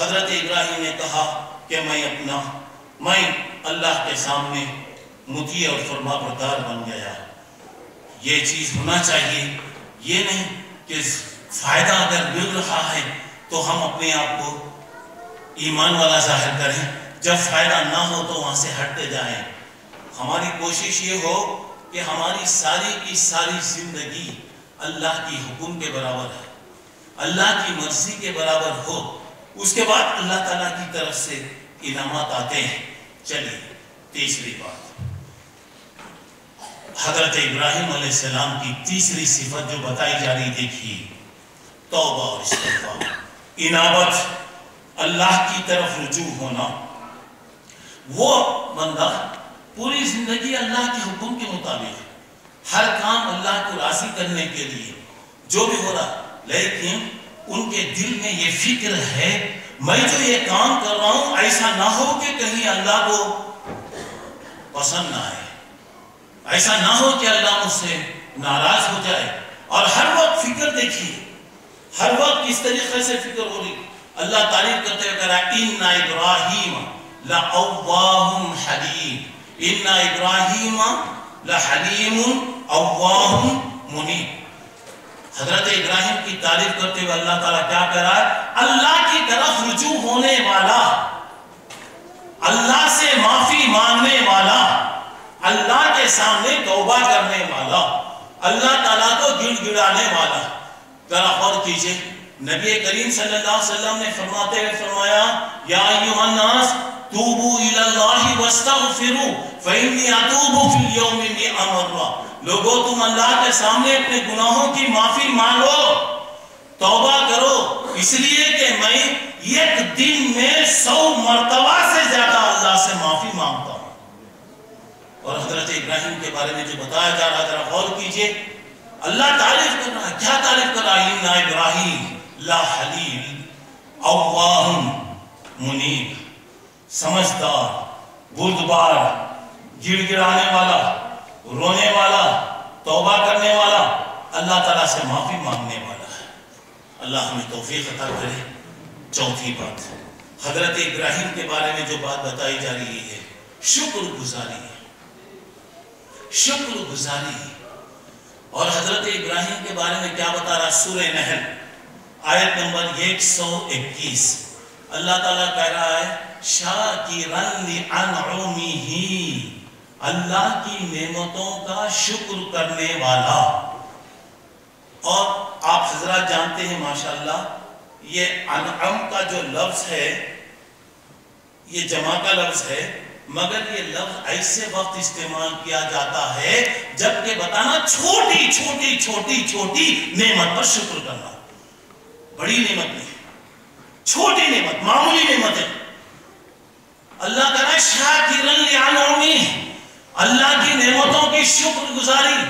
حضرت ابراہیم نے کہا کہ میں اللہ کے سامنے مطیع اور فرما بردار بن گیا. یہ چیز ہونا چاہیے. یہ نہیں کہ فائدہ اگر مل رہا ہے تو ہم اپنے آپ کو ایمان والا ظاہر کریں, جب فائدہ نہ ہو تو وہاں سے ہٹتے جائیں. ہماری کوشش یہ ہو کہ ہماری ساری کی ساری زندگی اللہ کی حکم کے برابر ہے, اللہ کی مرضی کے برابر ہو. اس کے بعد اللہ تعالیٰ کی طرف سے انعامات آتے ہیں. چلیے تیسری بات, حضرت ابراہیم علیہ السلام کی تیسری صفت جو بتائی جا رہی, دیکھیے, توبہ اور استغفار, انابت, اللہ کی طرف رجوع ہونا. وہ بندہ پوری زندگی اللہ کے حکم کے مطابق ہر کام اللہ کو راضی کرنے کے لیے جو بھی ہو رہا, لیکن ان کے دل میں یہ فکر ہے میں جو یہ کام کر رہا ہوں ایسا نہ ہو کہ کہیں اللہ کو پسند نہ آئے, ایسا نہ ہو کہ اللہ مجھ سے ناراض ہو جائے. اور ہر وقت فکر دیکھیے, ہر وقت کس طریقے سے فکر ہو رہی. اللہ تعریف کرتے ہوئے کہہ رہا ہے اِنَّ إِبْرَاهِيمَ لَأَوَّاهٌ حَلِيمٌ, اِنَّ إِبْرَاهِيمَ لَحَلِيمٌ أَوَّاهٌ مُنِيبٌ. حضرت ابراہیم کی تعریف کرتے ہوئے اللہ تعالیٰ کیا کہہ رہا ہے؟ اللہ کی طرف رجوع ہونے والا, اللہ سے معافی مانگنے والا, اللہ کے سامنے توبہ کرنے والا, اللہ تعالیٰ کو گڑ گڑانے والا. ذرا غور کیجئے, نبی کریم صلی اللہ علیہ وسلم نے فرماتے ہوئے فرمایا یا ایھا الناس توبوا الی اللہ واستغفروا فإنی اتوب فی اليوم 100 مرہ. لوگوں تم اللہ کے سامنے اپنے گناہوں کی معافی مانگو, توبہ کرو, اس لیے کہ میں ایک دن میں 100 مرتبہ سے زیادہ اللہ سے معافی مانگتا ہوں. اور حضرت ابراہیم کے بارے میں جو بتایا جا رہا, ذرا غور کیجئے, اللہ تعریف کر رہا ہے. کیا تعریف کر رہا ہے؟ اِنَّ إِبْرَاهِيمَ لَحَلِيمٌ أَوَّاهٌ مُنِيبٌ, سمجھدار, بردبار, گڑ گڑانے والا, رونے والا, توبہ کرنے والا, اللہ تعالیٰ سے معافی مانگنے والا ہے. اللہ ہمیں توفیق عطا کرے. چوتھی بات, حضرت ابراہیم کے بارے میں جو بات بتائی جا رہی ہے, شکر گزاری, شکر گزاری. اور حضرت ابراہیم کے بارے میں کیا بتا رہا؟ سورہ نحل آیت نمبر 121, اللہ تعالیٰ کہہ رہا ہے شاکرًا لِأَنْعُمِهِ, اللہ کی نعمتوں کا شکر کرنے والا. اور آپ حضرات جانتے ہیں ماشاءاللہ یہ انعم کا جو لفظ ہے یہ جمع کا لفظ ہے, مگر یہ لفظ ایسے وقت استعمال کیا جاتا ہے جبکہ بتانا چھوٹی چھوٹی چھوٹی چھوٹی نعمت پر شکر کرنا. بڑی نعمت نہیں, چھوٹی نعمت, معمولی نعمت ہے. اللہ کہہ رہا ہے شاکرًا لِأَنْعُمِهِ, اللہ کی نعمتوں کی شکر گزاری.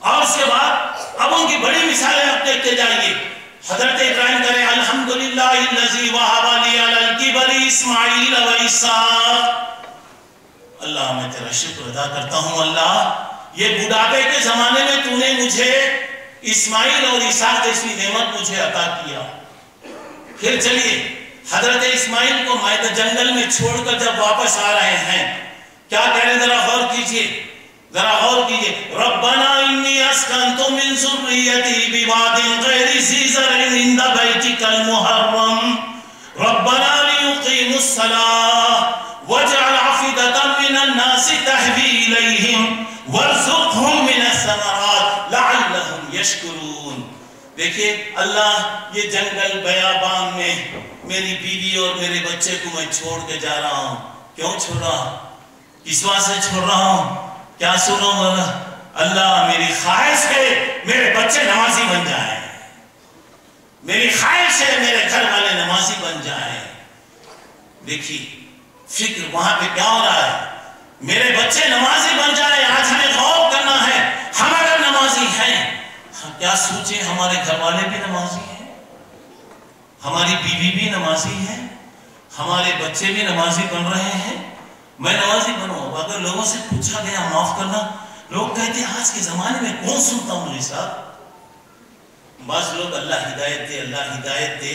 اور اس کے بعد اب ان کی بڑی مثالیں آپ دیکھتے جائیے. حضرت ابراہیم کہہ رہے ہیں الحمدللہ الذی وہب لی علی الکبر اسماعیل و اسحاق, اللہ میں تیرا شکر ادا کرتا ہوں اللہ یہ بڑھاپے کے زمانے میں تو نے مجھے اسماعیل اور اسحاق جیسی نعمت مجھے عطا کیا. پھر چلیے حضرت اسماعیل کو جنگل میں چھوڑ کر جب واپس آ رہے ہیں کیا کہہ رہے ہیں؟ ذرا غور کیجئے, ذرا غور کیجئے. ربنا انی اسکنت من ذریتی بواد غیر ذی زرع عند بیتک المحرم ربنا لیقیموا الصلاة واجعل افئدة من الناس تهوی الیہم وارزقهم من الثمرات لعلهم یشکرون. دیکھیے اللہ یہ جنگل بیابان میں میری بیوی اور میرے بچے کو میں چھوڑ کے جا رہا ہوں. کیوں چھوڑ رہا ہوں؟ کس وجہ سے چھوڑ رہا ہوں؟ کیا سنو گا؟ اللہ میری خواہش ہے میرے بچے نمازی بن جائیں, میری خواہش ہے میرے گھر والے نمازی بن جائیں. دیکھیے فکر وہاں پہ کیا ہو رہا ہے, میرے بچے نمازی بن جائیں. آج ہمیں غور کرنا ہے, ہم اگر نمازی ہیں کیا سوچیں ہمارے گھر والے بھی نمازی ہیں, ہماری بیوی بھی نمازی ہے, ہمارے بچے بھی نمازی بن رہے ہیں. میں نمازی بنوں. اگر لوگوں سے پوچھا گیا معاف کرنا, لوگ کہتے ہیں آج کے زمانے میں کون سنتا مولوی صاحب. بعض لوگ اللہ ہدایت دے اللہ ہدایت دے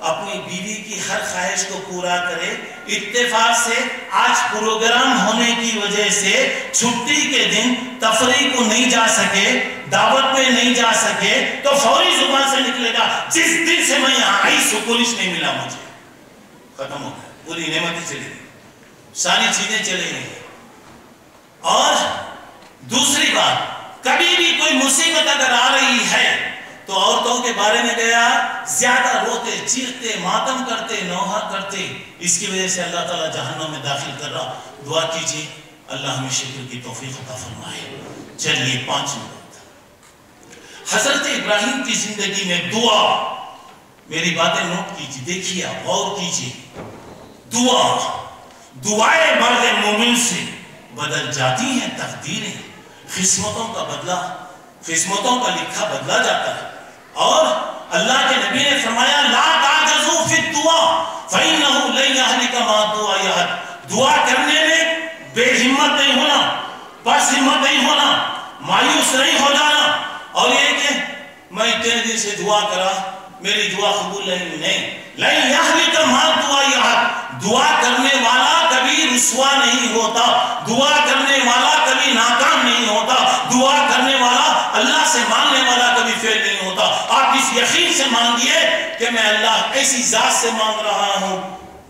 اپنی بیوی کی ہر خواہش کو پورا کرے. اتفاق سے آج پروگرام ہونے کی وجہ سے چھٹی کے دن تفریح کو نہیں جا سکے, دعوت میں نہیں جا سکے, تو فوری زبان سے نکلے گا جس دن سے میں یہاں آئی سکولش نہیں ملا مجھے. ختم ہو گیا, پوری نعمتیں چلی گئی, ساری چیزیں چلے گئی. اور دوسری بات, کبھی بھی کوئی مصیبت اگر آ رہی ہے تو عورتوں کے بارے میں گیا زیادہ روتے, چیختے, ماتم کرتے, نوحہ کرتے, اس کی وجہ سے اللہ تعالیٰ جہنم میں داخل کر رہا. دعا کیجیے اللہ ہمیں شکر کی توفیق عطا فرمائے. چلیے 5 منٹ. حضرت ابراہیم کی زندگی میں دعا, میری باتیں نوٹ کیجیے, دیکھیے, غور کیجیے. دعائیں مرد مومن سے بدل جاتی ہیں تقدیریں, قسمتوں کا بدلہ, قسمتوں کا لکھا بدلا جاتا ہے. اور اللہ کے نبی نے فرمایا لا تعجزوا فی الدعاء فإنه لن يهلك ما الدعاء يهلك. دعا کرنے میں بے ہمت نہیں ہونا, بس ہمت نہیں ہونا, مایوس نہیں ہو جانا, اور یہ کہ میں اتنے دن سے دعا کرا میری دعا قبول نہیں. لن يهلك ما الدعاء يهلك. دعا کرنے والا کبھی رسوا نہیں ہوتا, دعا کرنے والا کبھی ناکام نہیں ہوتا, دعا کرنے والا اللہ سے مانگنے والا کبھی فیل نہیں ہوتا. آپ اس یقین سے مانگیے کہ میں اللہ ایسی ذات سے مانگ رہا ہوں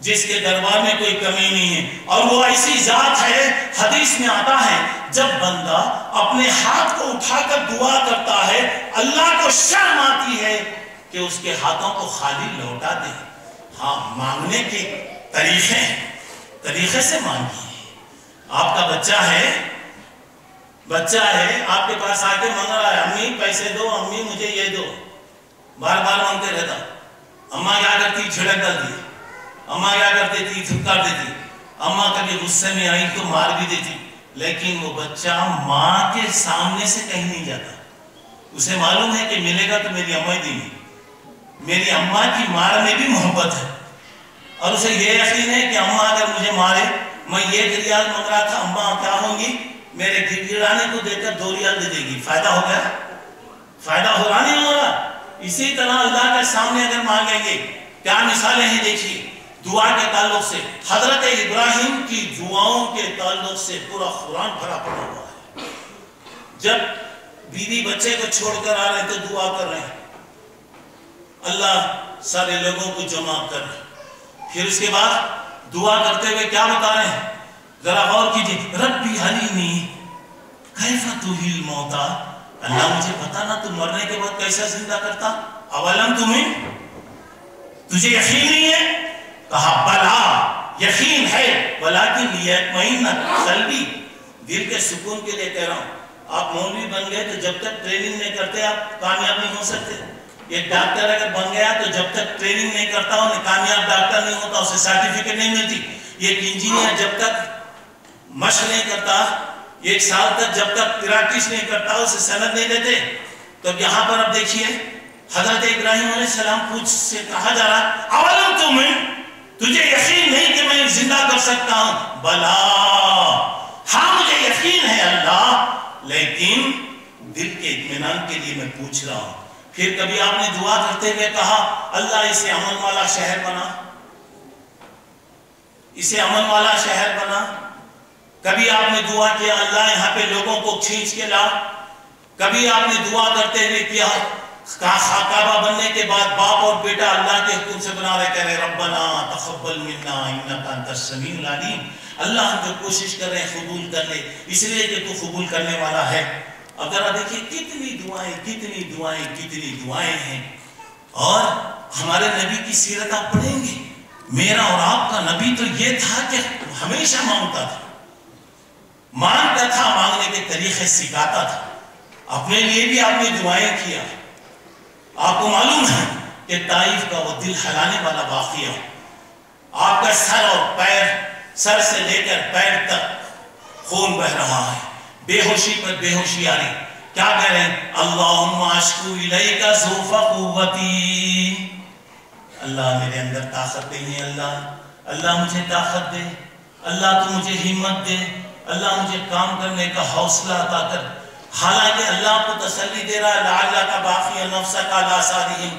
جس کے دربار میں کوئی کمی نہیں ہے, اور وہ ایسی ذات ہے, حدیث میں آتا ہے جب بندہ اپنے ہاتھ کو اٹھا کر دعا کرتا ہے اللہ کو شرم آتی ہے کہ اس کے ہاتھوں کو خالی لوٹا دے. ہاں, مانگنے کے طریقے سے مانگیے. آپ کا بچہ ہے آپ کے پاس آ کے مانگ رہا ہے امی پیسے دو, امی مجھے یہ دو, بار بار مانگتے رہتا. اماں کیا کرتی, جھڑک ڈالتی. اماں کیا کرتی تھی, دھکار دیتی. اماں کبھی غصے میں آئی تو مار بھی دیتی. لیکن وہ بچہ ماں کے سامنے سے کہیں نہیں جاتا. اسے معلوم ہے کہ ملے گا تو میری اماں ہی دیں گی, میری اماں کی مار میں بھی محبت ہے, اور اسے یہ یقین ہے کہ اماں اگر مجھے مارے, میں 1 ریال مانگ رہا تھا, اماں کیا ہوں گی میرے گڑانے کو دے کر 2 ریال دے دے گی. فائدہ ہو گیا, فائدہ ہو رہا نہیں ہو رہا. اسی طرح اللہ کے سامنے اگر مانگیں گے, کیا مثالیں ہیں دیکھیے دعا کے تعلق سے. حضرت ابراہیم کی دعاؤں کے تعلق سے پورا قرآن بھرا پڑا ہوا ہے. جب بیوی بچے کو چھوڑ کر آ رہے تو دعا کر رہے ہیں اللہ سارے لوگوں کو جمع کر. پھر اس کے بعد دعا کرتے ہوئے کیا بتا رہے ہیں, ذرا غور کیجیے. ربی حلینی کیف تحیی الموتی. اللہ مجھے بتانا تو مرنے کے بعد کیسا زندہ کرتا. اولم تمہیں, تجھے یقین نہیں ہے؟ کہا بلا یقین ہے, ولیکن لیطمئن قلبی, دل کے سکون کے لیے کہہ رہا ہوں. آپ مولوی بن گئے تو جب تک ٹریننگ نہیں کرتے آپ کامیاب نہیں ہو سکتے. ایک ڈاکٹر اگر بن گیا تو جب تک ٹریننگ نہیں کرتا انہیں کامیاب ڈاکٹر نہیں ہوتا, اسے سرٹیفکیٹ نہیں ملتی. ایک انجینئر جب تک مشق نہیں کرتا, 1 سال تک جب تک پریکٹس نہیں کرتا, اسے سند نہیں دیتے. تو یہاں پر اب دیکھیے حضرت ابراہیم علیہ السلام پوچھ سے کہا جا رہا اولم تمہیں, تجھے یقین نہیں کہ میں زندہ کر سکتا ہوں؟ بلا, ہاں مجھے یقین ہے اللہ, لیکن دل کے اطمینان کے لیے میں پوچھ رہا ہوں. پھر کبھی آپ نے دعا کرتے ہوئے کہا اللہ اسے امن والا شہر بنا, اسے امن والا شہر بنا. کبھی آپ نے دعا کیا اللہ یہاں پہ لوگوں کو کھینچ کے لا. کبھی آپ نے دعا کرتے ہوئے کیا کعبہ بننے کے بعد باپ اور بیٹا اللہ کے حکم سے بنا رہے, کہہ رہے ربنا تقبل منا انک انت السمیع العلیم. اللہ ہم جو کوشش کر رہے ہیں قبول کر لے, اس لیے کہ تو قبول کرنے والا ہے. اب ذرا دیکھیے کتنی دعائیں ہیں. اور ہمارے نبی کی سیرت آپ پڑھیں گے, میرا اور آپ کا نبی تو یہ تھا کہ ہمیشہ مانگتا تھا, مانگنے کے طریقے سکھاتا تھا. اپنے لیے بھی آپ نے دعائیں کیا. آپ کو معلوم ہے کہ طائف کا وہ دل ہلانے والا واقعہ, آپ کا سر اور پیر, سر سے لے کر پیر تک خون بہ رہا ہے, بے ہوشی پر بے ہوشی آ رہی. کیا کہہ رہے ہیں اللہم اشکو الیک ضعف قوتی, اللہ میرے اندر طاقت نہیں ہے, اللہ مجھے طاقت دے, اللہ تو مجھے ہمت دے, اللہ مجھے کام کرنے کا حوصلہ عطا کر. حالانکہ اللہ کو تسلی دے رہا ہے لعلک باخع نفسک علی آثارہم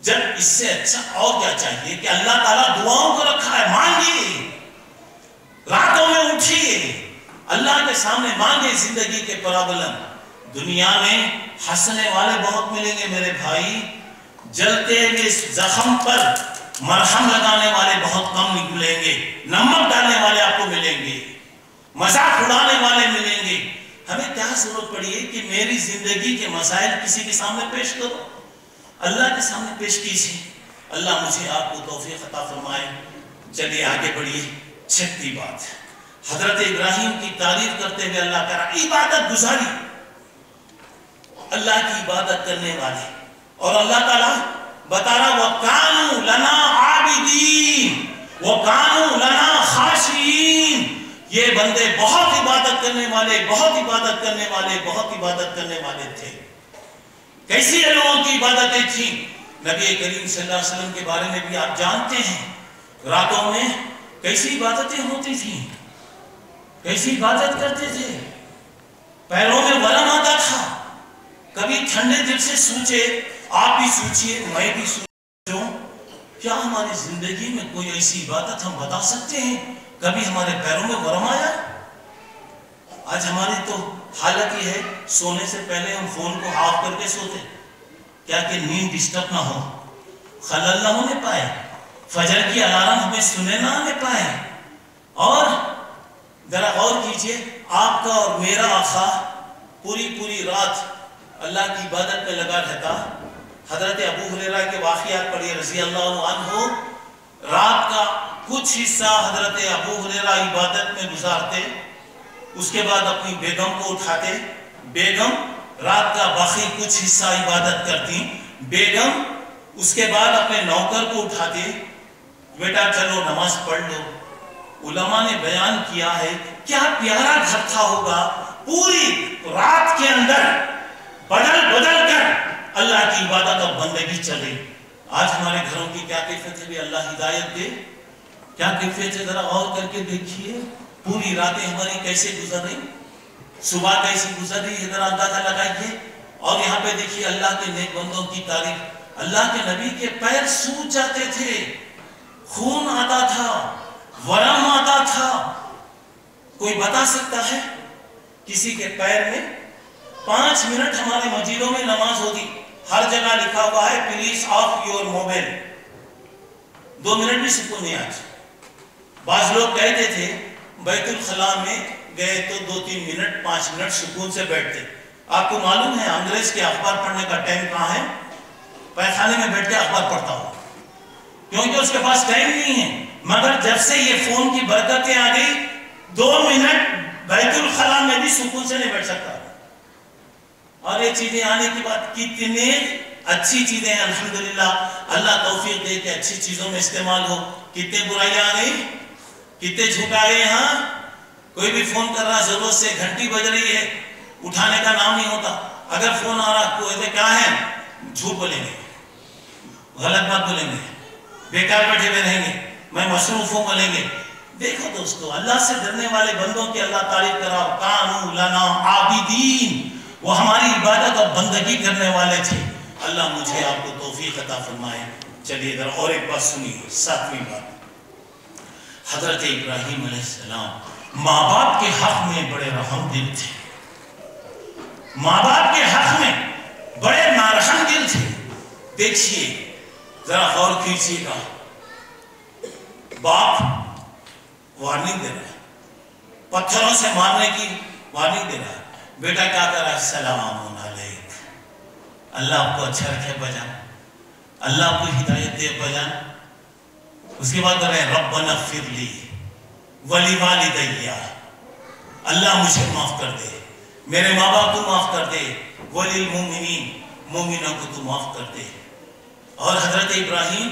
جب اس سے اچھا اور کیا چاہیے کہ اللہ تعالیٰ دعاؤں کو رکھا ہے، مانگیے، راتوں میں اٹھیے، اللہ کے سامنے مانگے زندگی کے پرابلم۔ دنیا میں ہنسنے والے بہت ملیں گے میرے بھائی، جلتے ہوئے زخم پر مرہم لگانے والے بہت کم ملیں گے، نمک ڈالنے والے آپ کو ملیں گے، مذاق اڑانے والے ملیں گے۔ ہمیں کیا ضرورت پڑی ہے کہ میری زندگی کے مسائل کسی کے سامنے پیش کرو؟ اللہ کے سامنے پیش کیجیے۔ اللہ مجھے آپ کو توفیق عطا فرمائے۔ چلیے آگے بڑھیے۔ چھٹی بات، حضرت ابراہیم کی تعریف کرتے ہوئے اللہ کہہ رہا عبادت گزاری، اللہ کی عبادت کرنے والے، اور اللہ تعالیٰ بتا رہا وَكَانُوا لَنَا عَابِدِينَ وَكَانُوا لَنَا خَاشِعِينَ، یہ بندے بہت عبادت کرنے والے، بہت عبادت کرنے والے، بہت عبادت کرنے والے تھے۔ کیسی لوگوں کی عبادتیں تھیں؟ نبی کریم صلی اللہ علیہ وسلم کے بارے میں بھی آپ جانتے ہیں، راتوں میں کیسی عبادتیں ہوتی تھیں، کیسی عبادت کرتے تھے، پیروں میں ورم آتا تھا۔ کبھی ٹھنڈے دل سے سوچے، آپ بھی سوچئے، میں بھی سوچوں، کیا ہماری زندگی میں کوئی ایسی عبادت ہم بتا سکتے ہیں کبھی ہمارے پیروں میں ورم آیا؟ آج ہماری تو حالت یہ ہے، سونے سے پہلے ہم فون کو آف کر کے سوتے، کیا کہ نیند ڈسٹرب نہ ہو، خلل نہ ہونے پائے، فجر کی الارم ہمیں سنے نہ آنے پائے۔ اور ذرا غور کیجئے، آپ کا اور میرا آقا پوری رات اللہ کی عبادت میں لگا رہتا۔ حضرت ابو ہریرہ کے واقعات پڑھیے رضی اللہ عنہ، رات کا کچھ حصہ حضرت ابو ہریرہ عبادت میں گزارتے، اس کے بعد اپنی بیگم کو اٹھاتے، بیگم رات کا باقی کچھ حصہ عبادت کرتی، بیگم اس کے بعد اپنے نوکر کو اٹھاتے، بیٹا چلو نماز پڑھ لو۔ علماء نے بیان کیا ہے کیا پیارا گھر تھا ہوگا، پوری رات کے اندر بدل کر اللہ کی عبادت اور بندگی چلے۔ آج ہمارے گھروں کی کیا کیفیت ہے؟ بھی اللہ ہدایت دے، کیا کیفیت ہے؟ ذرا غور کر کے دیکھیے، پوری راتیں ہماری کیسے گزر رہی، صبح کیسی گزر رہی ہے، ذرا اندازہ لگائیے۔ اور یہاں پہ دیکھیے اللہ کے نیک بندوں کی تعریف، اللہ کے نبی کے پیر سوج جاتے تھے، خون آتا تھا، ورم آتا تھا۔ کوئی بتا سکتا ہے کسی کے پیر میں 5 منٹ ہمارے مسجدوں میں نماز ہوگی، ہر جگہ لکھا ہوا ہے please of your mobile, 2 minute بھی سکون نہیں۔ آج بعض لوگ کہتے تھے بیت الخلاء میں گئے تو 2-3 منٹ 5 منٹ سکون سے بیٹھتے۔ آپ کو معلوم ہے انگریز کے اخبار پڑھنے کا ٹائم کہاں ہے؟ پیخانے میں بیٹھ کے اخبار پڑھتا ہوں، کیونکہ اس کے پاس ٹائم نہیں ہے۔ مگر جب سے یہ فون کی برکتیں آ گئی، 2 منٹ بیت الخلاء میں بھی سکون سے نہیں بیٹھ سکتا۔ اور یہ چیزیں آنے کی بات، کتنے اچھی چیزیں ہیں، الحمدللہ اللہ توفیق دے کہ اچھی چیزوں میں استعمال ہو۔ کتنے برائیاں آ گئی، کتنے جھوٹ آ گئے۔ یہاں کوئی بھی فون کر رہا، ضرورت سے گھنٹی بج رہی ہے، اٹھانے کا نام نہیں ہوتا۔ اگر فون آ رہا کوئی کیا ہے، جھوٹ بولیں گے، غلط بات بولیں گے، بیکار بیٹھے ہوئے رہیں گے، میں مصروف ہوں بولیں گے۔ دیکھو دوستو، اللہ سے ڈرنے والے بندوں کی اللہ تعریف کرا، کانوا لنا عابدین، وہ ہماری عبادت اور بندگی کرنے والے تھے۔ اللہ مجھے آپ کو توفیق عطا فرمائے۔ چلیے ادھر اور ایک بات سنیے، 7ویں بات، حضرت ابراہیم علیہ السلام ماں باپ کے حق میں بڑے رحم دل تھے، ماں باپ کے حق میں بڑے نارحم دل تھے۔ دیکھیے ذرا غور کیجیے گا، باپ وارننگ دے رہا ہے، پتھروں سے مارنے کی وارننگ دے رہا ہے، بیٹا کیا کر رہا ہے؟ السلام علیک، اللہ آپ کو اچھا رکھے بجان، اللہ آپ کو ہدایت دے بجان۔ اس کے بعد کر رہے ہیں ربنا اغفر لی ولیوالدی، اللہ مجھے معاف کر دے، میرے ماں باپ کو معاف کر دے، وللمؤمنین، مومنوں کو تو معاف کر دے۔ اور حضرت ابراہیم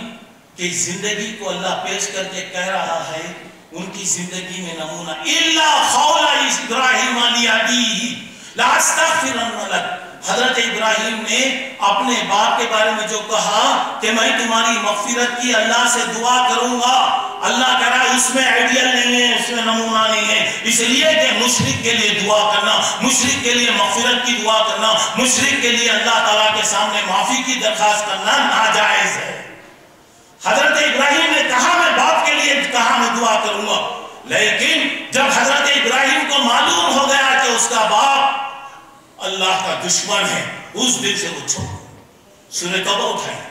کی زندگی کو اللہ پیش کر کے کہہ رہا ہے، ان کی زندگی میں نمونہ الا قول ابراہیم لابیہ لاستغفرن لک، حضرت ابراہیم نے اپنے باپ کے بارے میں جو کہا کہ میں تمہاری مغفرت کی اللہ سے دعا کروں گا، اللہ کہہ رہا ہے اس میں آئیڈیل نہیں ہے، اس میں نمونہ نہیں ہے، اس لیے کہ مشرک کے لیے دعا کرنا، مشرک کے لیے مغفرت کی دعا کرنا، مشرک کے لیے اللہ تعالیٰ کے سامنے معافی کی درخواست کرنا ناجائز ہے۔ حضرت ابراہیم نے کہا میں باپ کے لیے کہا میں دعا کروں گا، لیکن جب حضرت ابراہیم کو معلوم ہو گیا کہ اس کا باپ اللہ کا دشمن ہے، اس دن سے وہ چھوڑ سورہ توبہ اٹھائیے،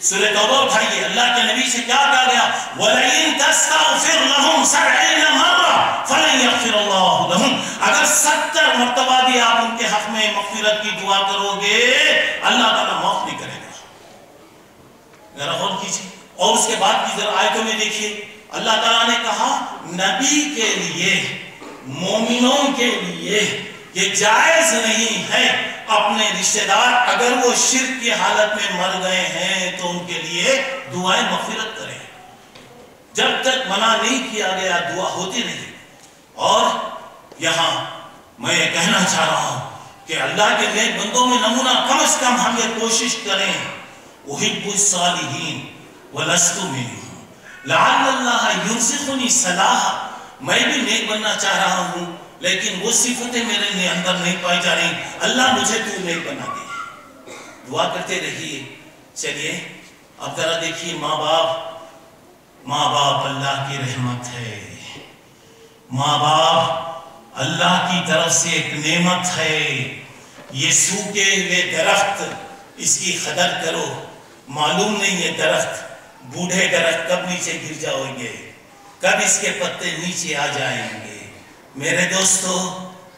سورہ توبہ اٹھائیے۔ اللہ کے نبی سے کیا کہا گیا؟ وَلَئِن تَسْتَغْفِرْ لَهُمْ 70 مَرَّةً فَلَن يَغْفِرَ اللَّهُ لَهُمْ۔ اگر 70 مرتبہ بھی آپ ان کے حق میں مغفرت کی دعا کرو گے، اللہ تعالیٰ معاف نہیں کرے گا۔ ذرا غور کیجیے اور اس کے بعد کی ذرا آیتوں میں دیکھیے، اللہ تعالیٰ نے کہا نبی کے لیے، مومنوں کے لیے یہ جائز نہیں ہے اپنے رشتہ دار اگر وہ شرک کی حالت میں مر گئے ہیں تو ان کے لیے دعائیں مغفرت کریں۔ جب تک منع نہیں کیا گیا دعا ہوتی رہی۔ اور یہاں میں یہ کہنا چاہ رہا ہوں کہ اللہ کے نیک بندوں میں نمونہ کم از کم ہم یہ کوشش کریں، احب الصالحین ولست منہم لعل اللہ یرزقنی صلاحا، میں بھی نیک بننا چاہ رہا ہوں لیکن وہ صفتیں میرے اندر نہیں پائی جا رہی، اللہ مجھے تو نیک بنا دے۔ دعا کرتے رہیے۔ چلیے اب ذرا دیکھیے، ماں باپ اللہ کی رحمت ہے، ماں باپ اللہ کی طرف سے ایک نعمت ہے۔ یہ سوکھے ہوئے درخت، اس کی قدر کرو، معلوم نہیں یہ درخت، بوڑھے درخت کب نیچے گر جاؤ گے، کب اس کے پتے نیچے آ جائیں گے۔ میرے دوستو،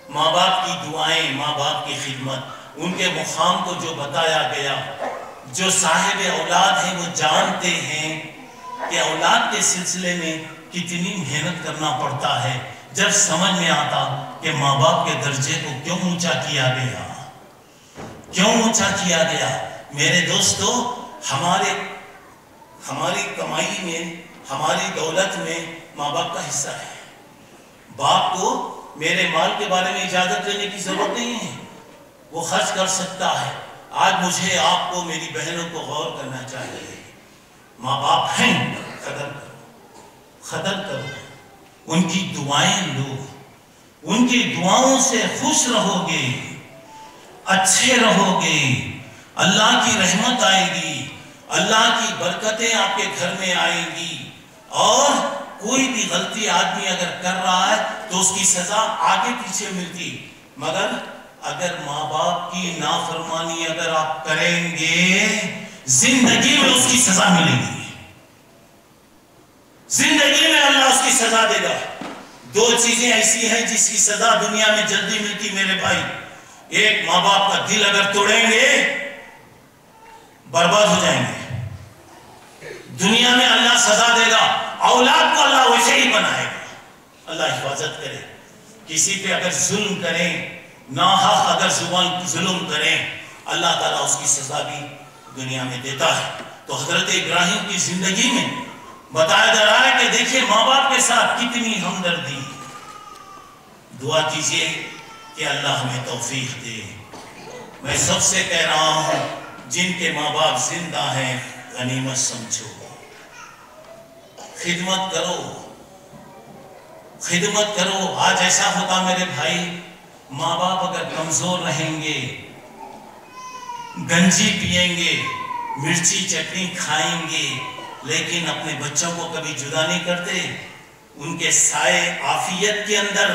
ماں باپ کی دعائیں، ماں باپ کی خدمت، ان کے مقام کو جو بتایا گیا، جو صاحب اولاد ہیں وہ جانتے ہیں کہ اولاد کے سلسلے میں کتنی محنت کرنا پڑتا ہے۔ جب سمجھ میں آتا کہ ماں باپ کے درجے کو کیوں اونچا کیا گیا، کیوں اونچا کیا گیا۔ میرے دوستو، ہماری کمائی میں، ہماری دولت میں ماں باپ کا حصہ ہے۔ باپ کو میرے مال کے بارے میں اجازت لینے کی ضرورت نہیں ہے، وہ خرچ کر سکتا ہے۔ آج مجھے، آپ کو، میری بہنوں کو غور کرنا چاہیے، ماں باپ ہیں، قدر کرو، ان کی دعائیں لو، ان کی دعاؤں سے خوش رہو گے، اچھے رہو گے، اللہ کی رحمت آئے گی، اللہ کی برکتیں آپ کے گھر میں آئیں گی۔ اور کوئی بھی غلطی آدمی اگر کر رہا ہے تو اس کی سزا آگے پیچھے ملتی، مگر اگر ماں باپ کی نافرمانی اگر آپ کریں گے، زندگی میں اس کی سزا ملے گی، زندگی میں اللہ اس کی سزا دے گا۔ دو چیزیں ایسی ہیں جس کی سزا دنیا میں جلدی ملتی میرے بھائی، ایک ماں باپ کا دل اگر توڑیں گے برباد ہو جائیں گے، دنیا میں اللہ سزا دے گا، اولاد کو اللہ ویسے ہی بنائے گا۔ اللہ حفاظت کرے، کسی پہ اگر ظلم کریں، ناحق اگر ظلم کریں، اللہ تعالیٰ اس کی سزا بھی دنیا میں دیتا ہے۔ تو حضرت ابراہیم کی زندگی میں بتایا جا رہا ہے کہ دیکھیں ماں باپ کے ساتھ کتنی ہمدردی۔ دعا کیجئے کہ اللہ ہمیں توفیق دے۔ میں سب سے کہہ رہا ہوں، جن کے ماں باپ زندہ ہیں غنیمت سمجھو، خدمت کرو، خدمت کرو۔ آج ایسا ہوتا میرے بھائی، ماں باپ اگر کمزور رہیں گے، گنجی پئیں گے، مرچی چٹنی کھائیں گے، لیکن اپنے بچوں کو کبھی جدا نہیں کرتے، ان کے سائے عافیت کے اندر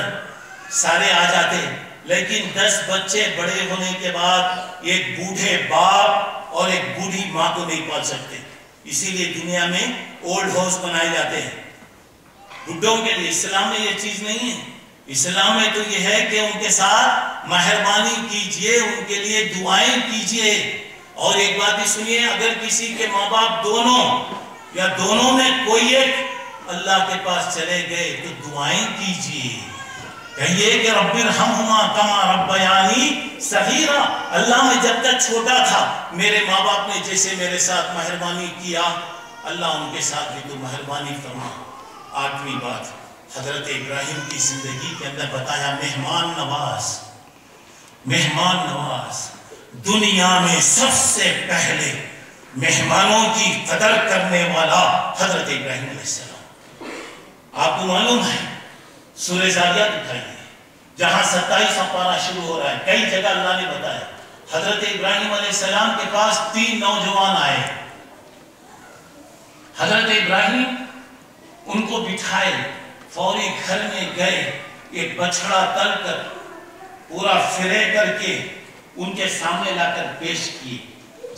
سارے آ جاتے، لیکن 10 بچے بڑے ہونے کے بعد ایک بوڑھے باپ اور ایک بوڑھی ماں کو نہیں پال سکتے۔ اسی لیے دنیا میں اولڈ ہاؤس بنائے جاتے ہیں بڈھوں کے لیے۔ اسلام میں یہ چیز نہیں ہے، اسلام میں تو یہ ہے کہ ان کے ساتھ مہربانی کیجئے، ان کے لیے دعائیں کیجئے۔ اور ایک بات بھی سنیے، اگر کسی کے ماں باپ دونوں یا دونوں میں کوئی ایک اللہ کے پاس چلے گئے تو دعائیں کیجئے، کہیے کہ رب ارحمہما کما ربیانی صغیرا، اللہ میں جب تک چھوٹا تھا میرے ماں باپ نے جیسے میرے ساتھ مہربانی کیا، اللہ ان کے ساتھ بھی تو مہربانی فرما۔ 8ویں بات، حضرت ابراہیم کی زندگی کے اندر بتایا مہمان نواز، مہمان نواز، دنیا میں سب سے پہلے مہمانوں کی قدر کرنے والا حضرت ابراہیم علیہ السلام. آپ کو معلوم ہے سورہ زاریات اٹھائیے جہاں 27 پارہ شروع ہو رہا ہے، کئی جگہ اللہ نے بتایا حضرت ابراہیم علیہ السلام کے پاس 3 نوجوان آئے. حضرت ابراہیم ان کو بٹھائے، فوری گھر میں گئے، ایک بچڑا تل کر پورا فرے کر کے ان کے سامنے لا کر پیش کیے.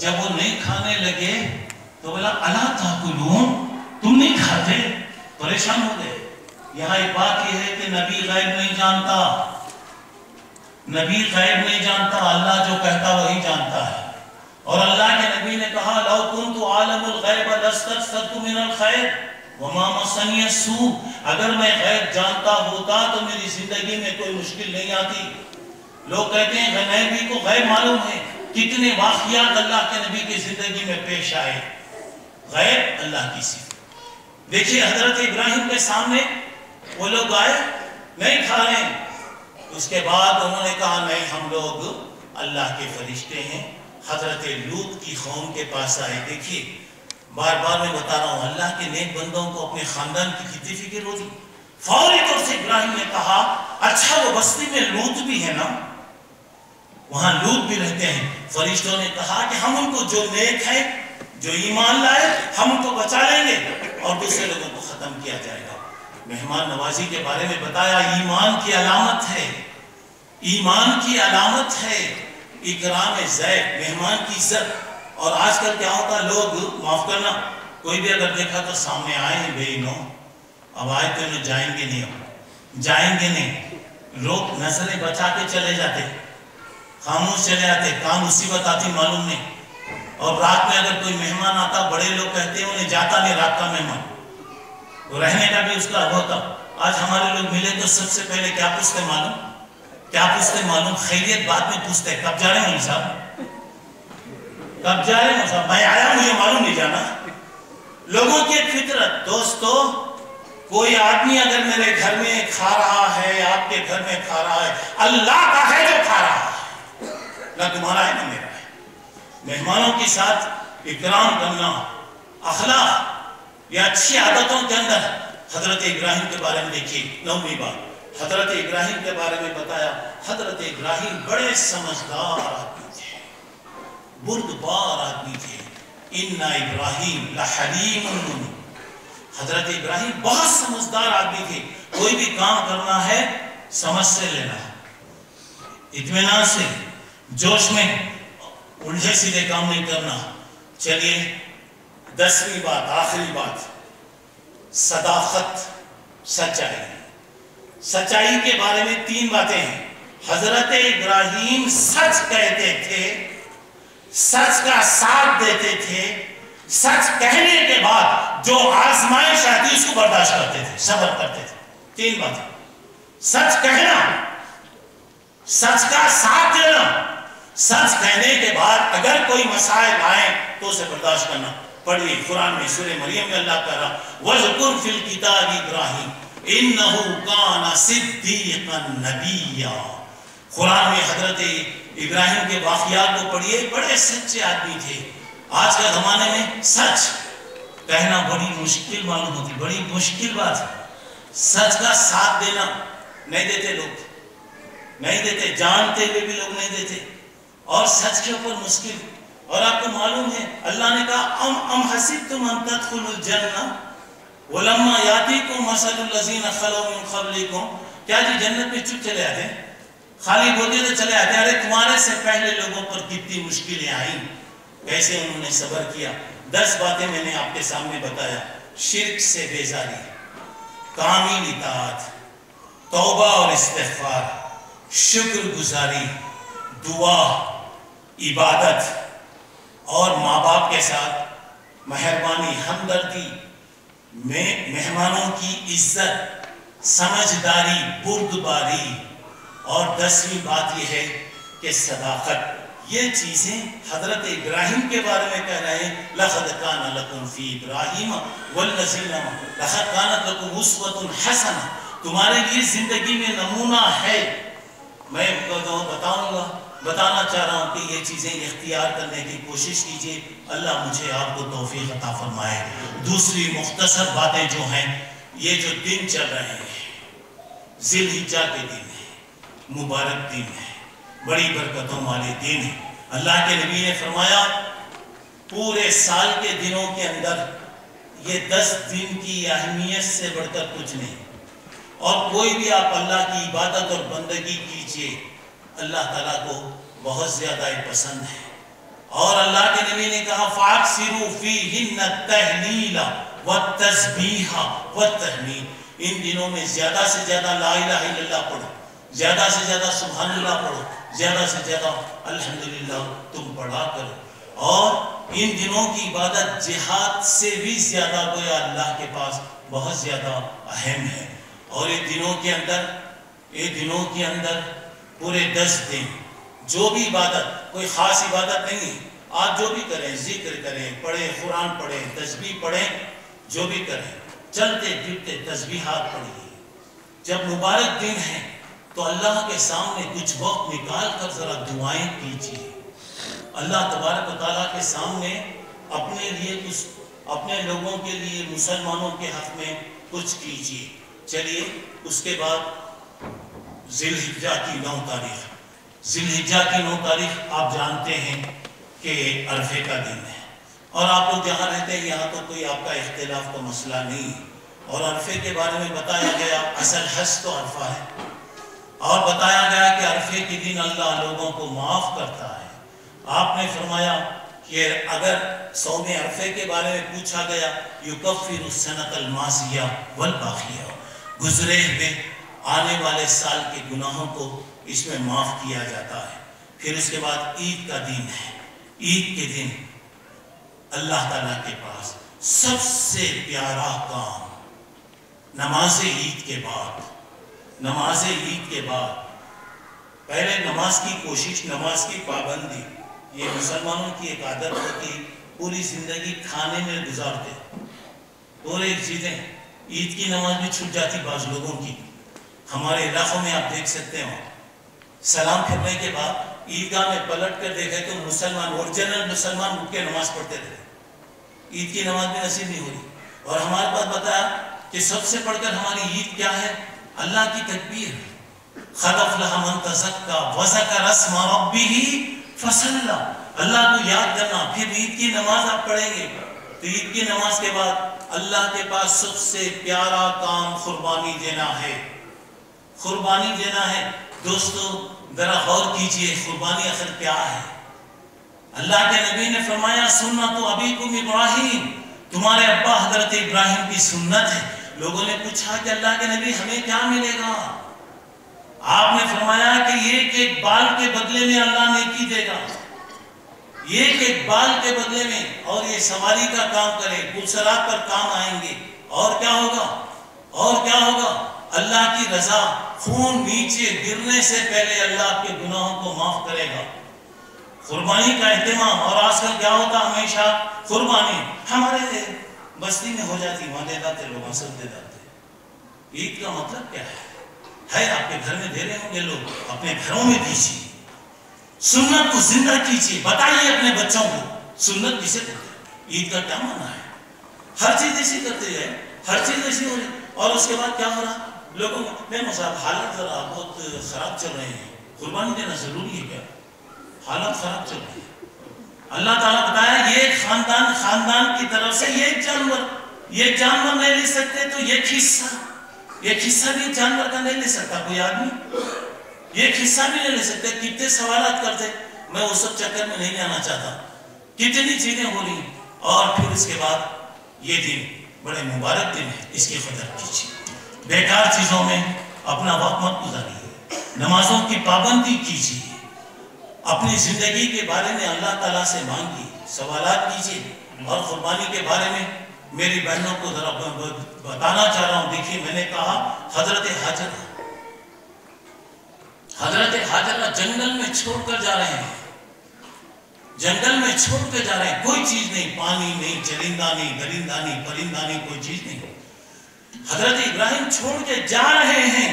جب وہ نہیں کھانے لگے تو بولا الا تاکلون، تم نہیں کھاتے؟ پریشان ہو گئے. یہاں ایک بات یہ ہے کہ نبی غیب نہیں جانتا، نبی غیب نہیں جانتا، اللہ جو کہتا وہی جانتا ہے. اور اللہ کے نبی نے کہا لو کنت عالم الغیب لاستكثرت من الخیر وما مسنی السوء، اگر میں غیب جانتا ہوتا تو میری زندگی میں کوئی مشکل نہیں آتی. لوگ کہتے ہیں نبی کو غیب معلوم ہے، کتنے واقعات اللہ کے نبی کی زندگی میں پیش آئے. غیب اللہ کی صفت. دیکھیے حضرت ابراہیم کے سامنے وہ لوگ آئے، نہیں کھا رہے. اس کے بعد انہوں نے کہا نہیں ہم لوگ اللہ کے فرشتے ہیں. حضرت لوط کی قوم کے پاس آئے. دیکھیے بار بار میں بتا رہا ہوں اللہ کے نیک بندوں کو اپنے خاندان کی کتنی فکر ہوتی. فوری طور سے ابراہیم نے کہا اچھا وہ بستی میں لوط بھی ہے نا، وہاں لوط بھی رہتے ہیں. فرشتوں نے کہا کہ ہم ان کو جو نیک ہے جو ایمان لائے ہم ان کو بچا لیں گے اور دوسرے لوگوں کو ختم کیا جائے گا. مہمان نوازی کے بارے میں بتایا ایمان کی علامت ہے، ایمان کی علامت ہے اکرام ضیف، مہمان کی عزت. اور آج کل کیا ہوتا لوگ معاف کرنا کوئی بھی اگر دیکھا تو سامنے آئے ہیں بے نو، اب آئے تو انہیں جائیں گے نہیں، جائیں گے نہیں. لوگ نظریں بچا کے چلے جاتے، خاموش چلے آتے، کام مصیبت آتی معلوم نہیں. اور رات میں اگر کوئی مہمان آتا بڑے لوگ کہتے ہیں انہیں جاتا نہیں رات کا مہمان، رہنے کا بھی اس کا ہوتا. آج ہمارے لوگ ملے تو سب سے پہلے کیا پوچھتے معلوم؟ کیا پوچھتے معلوم؟ خیریت بعد میں پوچھتے کب جا رہے ہیں مولوی صاحب، کب جا رہے ہیں صاحب، میں آیا مجھے معلوم نہیں جانا. لوگوں کی ایک فطرت. دوستو کوئی آدمی اگر میرے گھر میں کھا رہا ہے، آپ کے گھر میں کھا رہا ہے، اللہ کا ہے جو کھا رہا ہے، نہ تمہارا ہے نہ میرا ہے. مہمانوں کے ساتھ اکرام کرنا اخلاق یہ اچھی عادتوں کے اندر. حضرت ابراہیم کے بارے میں دیکھیے 9ویں بات حضرت ابراہیم کے بارے میں بتایا. حضرت ابراہیم بڑے سمجھدار آدمی تھے، بردبار آدمی تھے. ان ابراہیم لحلیم، حضرت ابراہیم بہت سمجھدار آدمی تھے. کوئی بھی کام کرنا ہے سمجھ سے لینا، اطمینان سے، جوش میں الجھے سیدھے کام نہیں کرنا. چلیے 10ویں بات آخری بات صداقت، سچائی. سچائی کے بارے میں 3 باتیں ہیں. حضرت ابراہیم سچ کہتے تھے، سچ کا ساتھ دیتے تھے، سچ کہنے کے بعد جو آزمائش آتی اس کو برداشت کرتے تھے، صبر کرتے تھے. 3 باتیں، سچ کہنا، سچ کا ساتھ دینا، سچ کہنے کے بعد اگر کوئی مسائل آئیں تو اسے برداشت کرنا. پڑھیے قرآن میں سورہ مریم میں اللہ کہہ رہا وَذْكُرْ فِي الْكِتَابِ إِبْرَاهِيمَ إِنَّهُ كَانَ صِدِّيقًا نَبِيًّا. قرآن میں حضرت ابراہیم کے واقعات کو پڑھیے، بڑے سچے آدمی تھے. آج کے زمانے میں سچ کہنا بڑی مشکل معلوم ہوتی، بڑی مشکل بات ہے. سچ کا ساتھ دینا نہیں دیتے لوگ، نہیں دیتے، جانتے ہوئے بھی لوگ نہیں دیتے. اور سچ کے اوپر مشکل. اور آپ کو معلوم ہے اللہ نے کہا ام حسبتم ان تدخلوا الجنہ ولما یاتیکم مثل الذین خلوا من قبلکم. کیا جی جنت میں چپ چلے آتے ہیں، خالی بولتے تو چلے آتے ہیں؟ ارے تمہارے سے پہلے لوگوں پر کتنی مشکلیں آئیں، کیسے انہوں نے صبر کیا. 10 باتیں میں نے آپ کے سامنے بتایا. شرک سے بیزاری، کامل اطاعت، توبہ اور استغفار، شکر گزاری، دعا، عبادت، اور ماں باپ کے ساتھ مہربانی، ہمدردی، مہمانوں کی عزت، سمجھداری، بردباری. اور 10ویں بات یہ ہے کہ صداقت. یہ چیزیں حضرت ابراہیم کے بارے میں کہہ رہے ہیں لَقَدْ كَانَ لَكُمْ فِي إِبْرَاهِيمَ وَالَّذِينَ لَقَدْ كَانَتْ لَكُمْ أُسْوَةٌ حَسَنَةٌ. تمہارے لیے زندگی میں نمونہ ہے. میں بتاؤں گا، بتانا چاہ رہا ہوں کہ یہ چیزیں اختیار کرنے کی کوشش کیجیے، اللہ مجھے آپ کو توفیق عطا فرمائے۔ دوسری مختصر باتیں جو ہیں، یہ جو دن چل رہے ہیں ذی الحجہ کے دن ہیں، مبارک دن ہیں، بڑی برکتوں والے دن ہیں۔ اللہ کے نبی نے فرمایا پورے سال کے دنوں کے اندر یہ 10 دن کی اہمیت سے بڑھ کر کچھ نہیں، اور کوئی بھی آپ اللہ کی عبادت اور بندگی کیجئے، اللہ تعالیٰ کو بہت زیادہ پسند ہے۔ اور اللہ کے نبی نے کہا فَأَكْثِرُوا فِيهِنَّ التَّهْلِيلَ وَالتَّسْبِيحَ وَالتَّحْمِيدَ، ان دنوں میں زیادہ سے زیادہ لا الہ الا اللہ پڑھو، زیادہ سے زیادہ سبحان اللہ پڑھو، زیادہ سے زیادہ الحمدللہ تم پڑھا کرو۔ اور ان دنوں کی عبادت جہاد سے بھی زیادہ گویا اللہ کے پاس بہت زیادہ اہم ہے۔ اور یہ دنوں کے اندر پورے 10 دن جو بھی عبادت، کوئی خاص عبادت نہیں ہے، آپ جو بھی کریں، ذکر کریں، پڑھیں، قرآن پڑھیں، تسبیح پڑھیں، جو بھی کریں، چلتے پھرتے تسبیحات پڑھیے۔ جب مبارک دن ہے تو اللہ کے سامنے کچھ وقت نکال کر ذرا دعائیں کیجیے، اللہ تبارک و تعالیٰ کے سامنے اپنے لیے کچھ، اپنے لوگوں کے لیے، مسلمانوں کے حق میں کچھ کیجیے۔ چلیے اس کے بعد ذی الحجہ کی 9 تاریخ، ذی الحجہ کی 9 تاریخ آپ جانتے ہیں کہ عرفے کا دن ہے، اور آپ لوگ جہاں رہتے ہیں یہاں تو کوئی آپ کا اختلاف کا مسئلہ نہیں، اور عرفے کے بارے میں بتایا گیا اصل حج تو عرفہ ہے، اور بتایا گیا کہ عرفے کے دن اللہ لوگوں کو معاف کرتا ہے۔ آپ نے فرمایا کہ اگر صوم عرفے کے بارے میں پوچھا گیا یکفر السنۃ الماضیہ والباقیہ، گزرے ہوئے آنے والے سال کے گناہوں کو اس میں معاف کیا جاتا ہے۔ پھر اس کے بعد عید کا دن ہے، عید کے دن اللہ تعالیٰ کے پاس سب سے پیارا کام نماز عید کے بعد، نماز عید کے بعد پہلے نماز کی کوشش، نماز کی پابندی، یہ مسلمانوں کی ایک عادت ہوتی، پوری زندگی کھانے میں گزارتے، پورے چیزیں، عید کی نماز بھی چھوٹ جاتی بعض لوگوں کی۔ ہمارے علاقوں میں آپ دیکھ سکتے ہو، سلام پھرنے کے بعد عیدگاہ میں پلٹ کر دیکھے تو مسلمان، اوریجنل مسلمان اٹھ کے نماز پڑھتے رہے، عید کی نماز بھی نصیب نہیں ہوئی۔ اور ہمارے پاس بتایا کہ سب سے پڑھ کر ہماری عید کیا ہے؟ اللہ کی تکبیر، قد افلح من تزکا وذکر اسم ربہ فصلی، اللہ کو یاد کرنا۔ پھر عید کی نماز آپ پڑھیں گے تو عید کی نماز کے بعد اللہ کے پاس سب سے پیارا کام قربانی دینا ہے، قربانی دینا ہے۔ دوستو ذرا غور کیجئے، قربانی آخر کیا ہے؟ اللہ کے نبی نے فرمایا سنت ابیکم ابراہیم، تمہارے ابا حضرت ابراہیم کی سنت ہے۔ لوگوں نے پوچھا کہ اللہ کے نبی ہمیں کیا ملے گا؟ آپ نے فرمایا کہ ایک بال کے بدلے میں اللہ نیکی دے گا، ایک بال کے بدلے میں، اور یہ سواری کا کام کرے، پلسرات پر کام آئیں گے، اور کیا ہوگا؟ اور کیا ہوگا؟ اللہ کی رضا، خون نیچے گرنے سے پہلے اللہ آپ کے گناہوں کو معاف کرے گا۔ قربانی کا اہتمام، اور آج کل کیا ہوتا ہمیشہ قربانی ہمارے بستی میں ہو جاتی، وہاں دے جاتے لوگ، سب دے جاتے۔ عید کا مطلب کیا ہے آپ کے گھر میں دے رہے ہوں گے لوگ، اپنے گھروں میں دیجیے، سنت کو زندہ کیجیے، بتائیے اپنے بچوں کو سنت کسے کہتے ہیں، عید کا کیا معنی ہے۔ ہر چیز ایسی کرتے جائے، ہر چیز ایسی ہو رہی، اور اس کے بعد کیا ہو رہا لوگوں میں مصاب حالت ذرا بہت خراب چل رہے ہیں، قربانی دینا ضروری ہے کیا؟ حالت خراب چل رہی ہے۔ اللہ تعالیٰ بتایا یہ خاندان کی طرف سے یہ جانور نہیں لے سکتے، تو یہ حصہ بھی جانور کا نہیں لے سکتا کوئی آدمی، یہ حصہ بھی نہیں لے سکتے۔ کتنے سوالات کرتے، میں اس سب چکر میں نہیں جانا چاہتا، کتنی چیزیں ہو رہی۔ اور پھر اس کے بعد یہ دن بڑے مبارک دن ہے، اس کی قدر کیجیے، بیکار چیزوں میں اپنا وقت مت گزاریے، نمازوں کی پابندی کیجیے، اپنی زندگی کے بارے میں اللہ تعالیٰ سے مانگیے، سوالات کیجیے۔ اور قربانی کے بارے میں میری بہنوں کو ذرا بتانا چاہ رہا ہوں۔ دیکھیے میں نے کہا حضرت حاجرہ جنگل میں چھوڑ کر جا رہے ہیں، جنگل میں چھوڑ کے جا رہے ہیں، کوئی چیز نہیں، پانی نہیں، چرندہ نہیں، درندہ نہیں، پرندہ نہیں، کوئی چیز نہیں۔ حضرت ابراہیم چھوڑ کے جا رہے ہیں،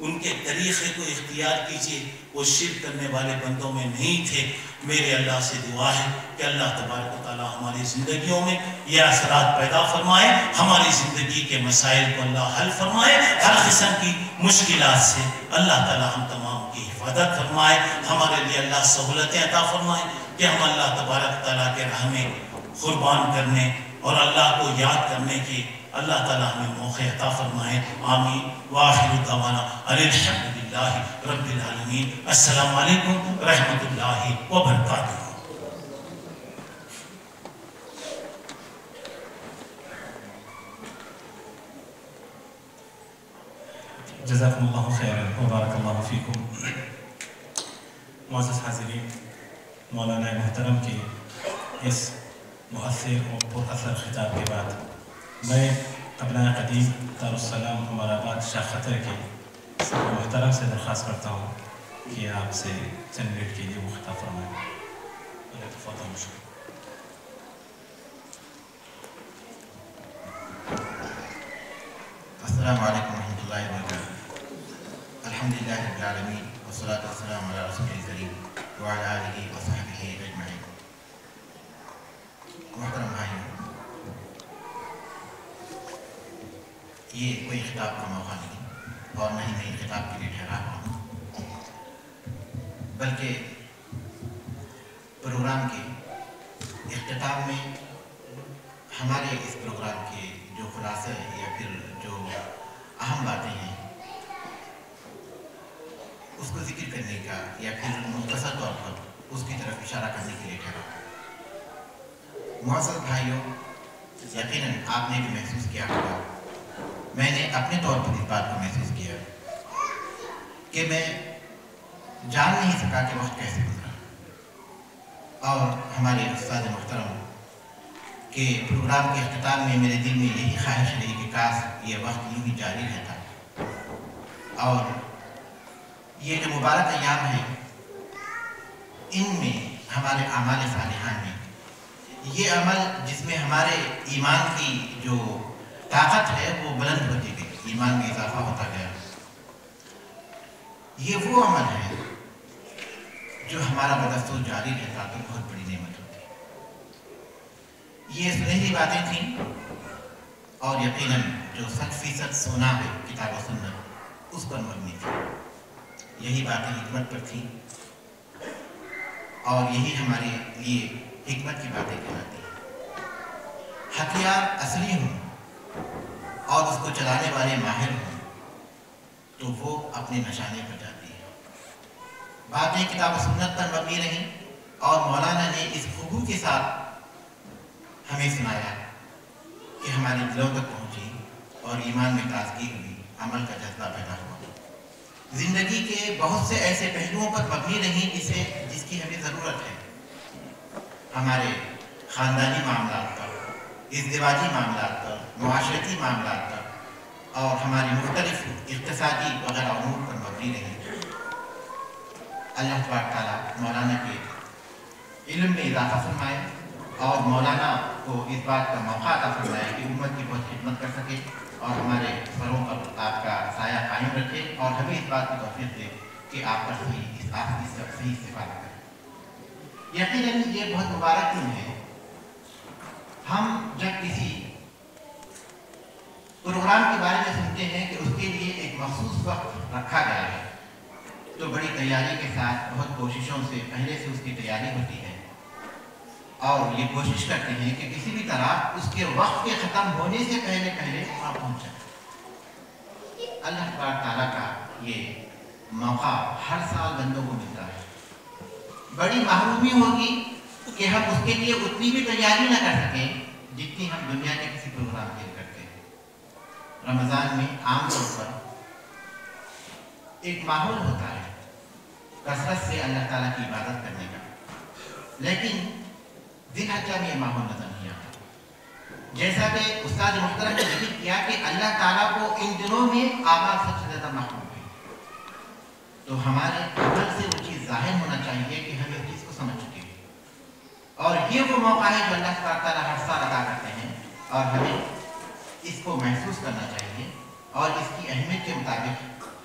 ان کے طریقے کو اختیار کیجیے، وہ شرک کرنے والے بندوں میں نہیں تھے۔ میرے اللہ سے دعا ہے کہ اللہ تبارک و تعالی ہماری زندگیوں میں یہ اثرات پیدا فرمائے، ہماری زندگی کے مسائل کو اللہ حل فرمائے، ہر قسم کی مشکلات سے اللہ تعالی ہم تمام کی حفاظت فرمائے، ہمارے لیے اللہ سہولتیں عطا فرمائے کہ ہم اللہ تبارک تعالیٰ کے راہ میں قربان کرنے اور اللہ کو یاد کرنے کی اللہ تعالیٰ ہمیں موقع عطا فرمائے۔ آمین۔ وآخر دعوانا الحمدللہ رب العالمین۔ السلام علیکم رحمۃ اللہ وبرکاتہ۔ جزاکم اللہ خیرا وبارک اللہ فیکم۔ معزز حاضرین، مولانا محترم کے اس مؤثر اور پر اثر خطاب کے بعد میں ابناء قدیم دارالسلام عمر آباد شاہ خطر کے محترم سے درخواست کرتا ہوں کہ آپ سے چند منٹ کے لیے وہ خطاب فرمائیں۔ السلام علیکم ورحمۃ اللہ وبرکاتہ۔ الحمدللہ رب العالمین والصلاۃ والسلام علی رسول الکریم وعلی آلہ وصحبہ اجمعین۔ محترم بھائیوں، یہ کوئی خطاب کا موقع نہیں اور نہ ہی میں خطاب کے لیے ٹھہرا ہوں، بلکہ پروگرام کے اختتام میں ہمارے اس پروگرام کے جو خلاصہ ہے یا پھر جو اہم باتیں ہیں اس کو ذکر کرنے کا یا پھر مختصر طور پر اس کی طرف اشارہ کرنے کے لیے ٹھہرا۔ معزز بھائیوں، یقیناً آپ نے بھی محسوس کیا ہوگا، میں نے اپنے طور پر اس بات کو محسوس کیا کہ میں جان نہیں سکا کہ وقت کیسے گزرا، اور ہمارے استاد محترم کہ پروگرام کے اختتام میں میرے دل میں یہی خواہش رہی کہ کاش یہ وقت یوں ہی جاری رہتا، اور یہ جو مبارک ایام ہیں ان میں ہمارے اعمال صالحہ میں یہ عمل جس میں ہمارے ایمان کی جو طاقت ہے وہ بلند ہوتی گئی، ایمان میں اضافہ ہوتا گیا، یہ وہ عمل ہے جو ہمارا بدستور جاری رہتا تو بہت بڑی نعمت ہوتی۔ یہ سنہری باتیں تھیں، اور یقیناً جو 100% سونا ہے کتاب و سنت اس پر مبنی تھی، یہی باتیں حکمت پر تھیں، اور یہی ہمارے لیے حکمت کی باتیں کہلاتی ہیں۔ ہتھیار اصلی ہوں اور اس کو چلانے والے ماہر ہوں تو وہ اپنے نشانے پر جاتی ہے۔ باتیں کتاب و سنت پر مبنی رہیں، اور مولانا نے اس خوبی کے ساتھ ہمیں سنایا کہ ہمارے دلوں تک پہنچی اور ایمان میں تازگی ہوئی، عمل کا جذبہ پیدا ہوا، زندگی کے بہت سے ایسے پہلوؤں پر مبنی رہیں جس کی ہمیں ضرورت ہے، ہمارے خاندانی معاملات پر، ازدواجی معاملات پر، معاشرتی معاملات پر، اور ہماری مختلف اقتصادی وغیرہ امور پر مبنی رہی۔ اللہ تبارک تعالیٰ مولانا کے علم میں اضافہ فرمائے اور مولانا کو اس بات کا موقع عطا فرمائے کہ امت کی بہت خدمت کر سکے، اور ہمارے سروں پر آپ کا سایہ قائم رکھے، اور ہمیں اس بات کی توفیق دے کہ آپ پر صحیح استفادہ کریں۔ یقیناً یہ بہت مبارک دن ہے۔ ہم جب کسی پروگرام کے بارے میں سنتے ہیں کہ اس کے لیے ایک مخصوص وقت رکھا گیا ہے تو بڑی تیاری کے ساتھ بہت کوششوں سے پہلے سے اس کی تیاری ہوتی ہے، اور یہ کوشش کرتے ہیں کہ کسی بھی طرح اس کے وقت کے ختم ہونے سے پہلے وہاں پہنچ جائے۔ اللہ تبارک تعالیٰ کا یہ موقع ہر سال بندوں کو ملتا ہے۔ بڑی محرومی ہوگی کہ ہم اس کے لیے اتنی بھی تیاری نہ کر سکیں جتنی ہم دنیا کے کسی پروگرام کے لیے کرتے ہیں۔ رمضان میں عام طور پر ایک ماحول ہوتا ہے کثرت سے اللہ تعالیٰ کی عبادت کرنے کا، لیکن ذی الحجہ میں یہ ماحول نظر نہیں آتا۔ جیسا کہ استاد محترم نے ذکر کیا کہ اللہ تعالیٰ کو ان دنوں میں اعمال سب سے زیادہ محبوب ہے، تو ہمارے عمل سے وہ چیز ظاہر ہونا چاہیے کہ ہم اس چیز کو سمجھ چکے ہیں، اور یہ وہ موقع ہے جو اللہ تعالیٰ ہر سال ادا کرتے ہیں، اور ہمیں اس کو محسوس کرنا چاہیے اور اس کی اہمیت کے مطابق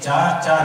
4-4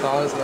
Sağ olasın.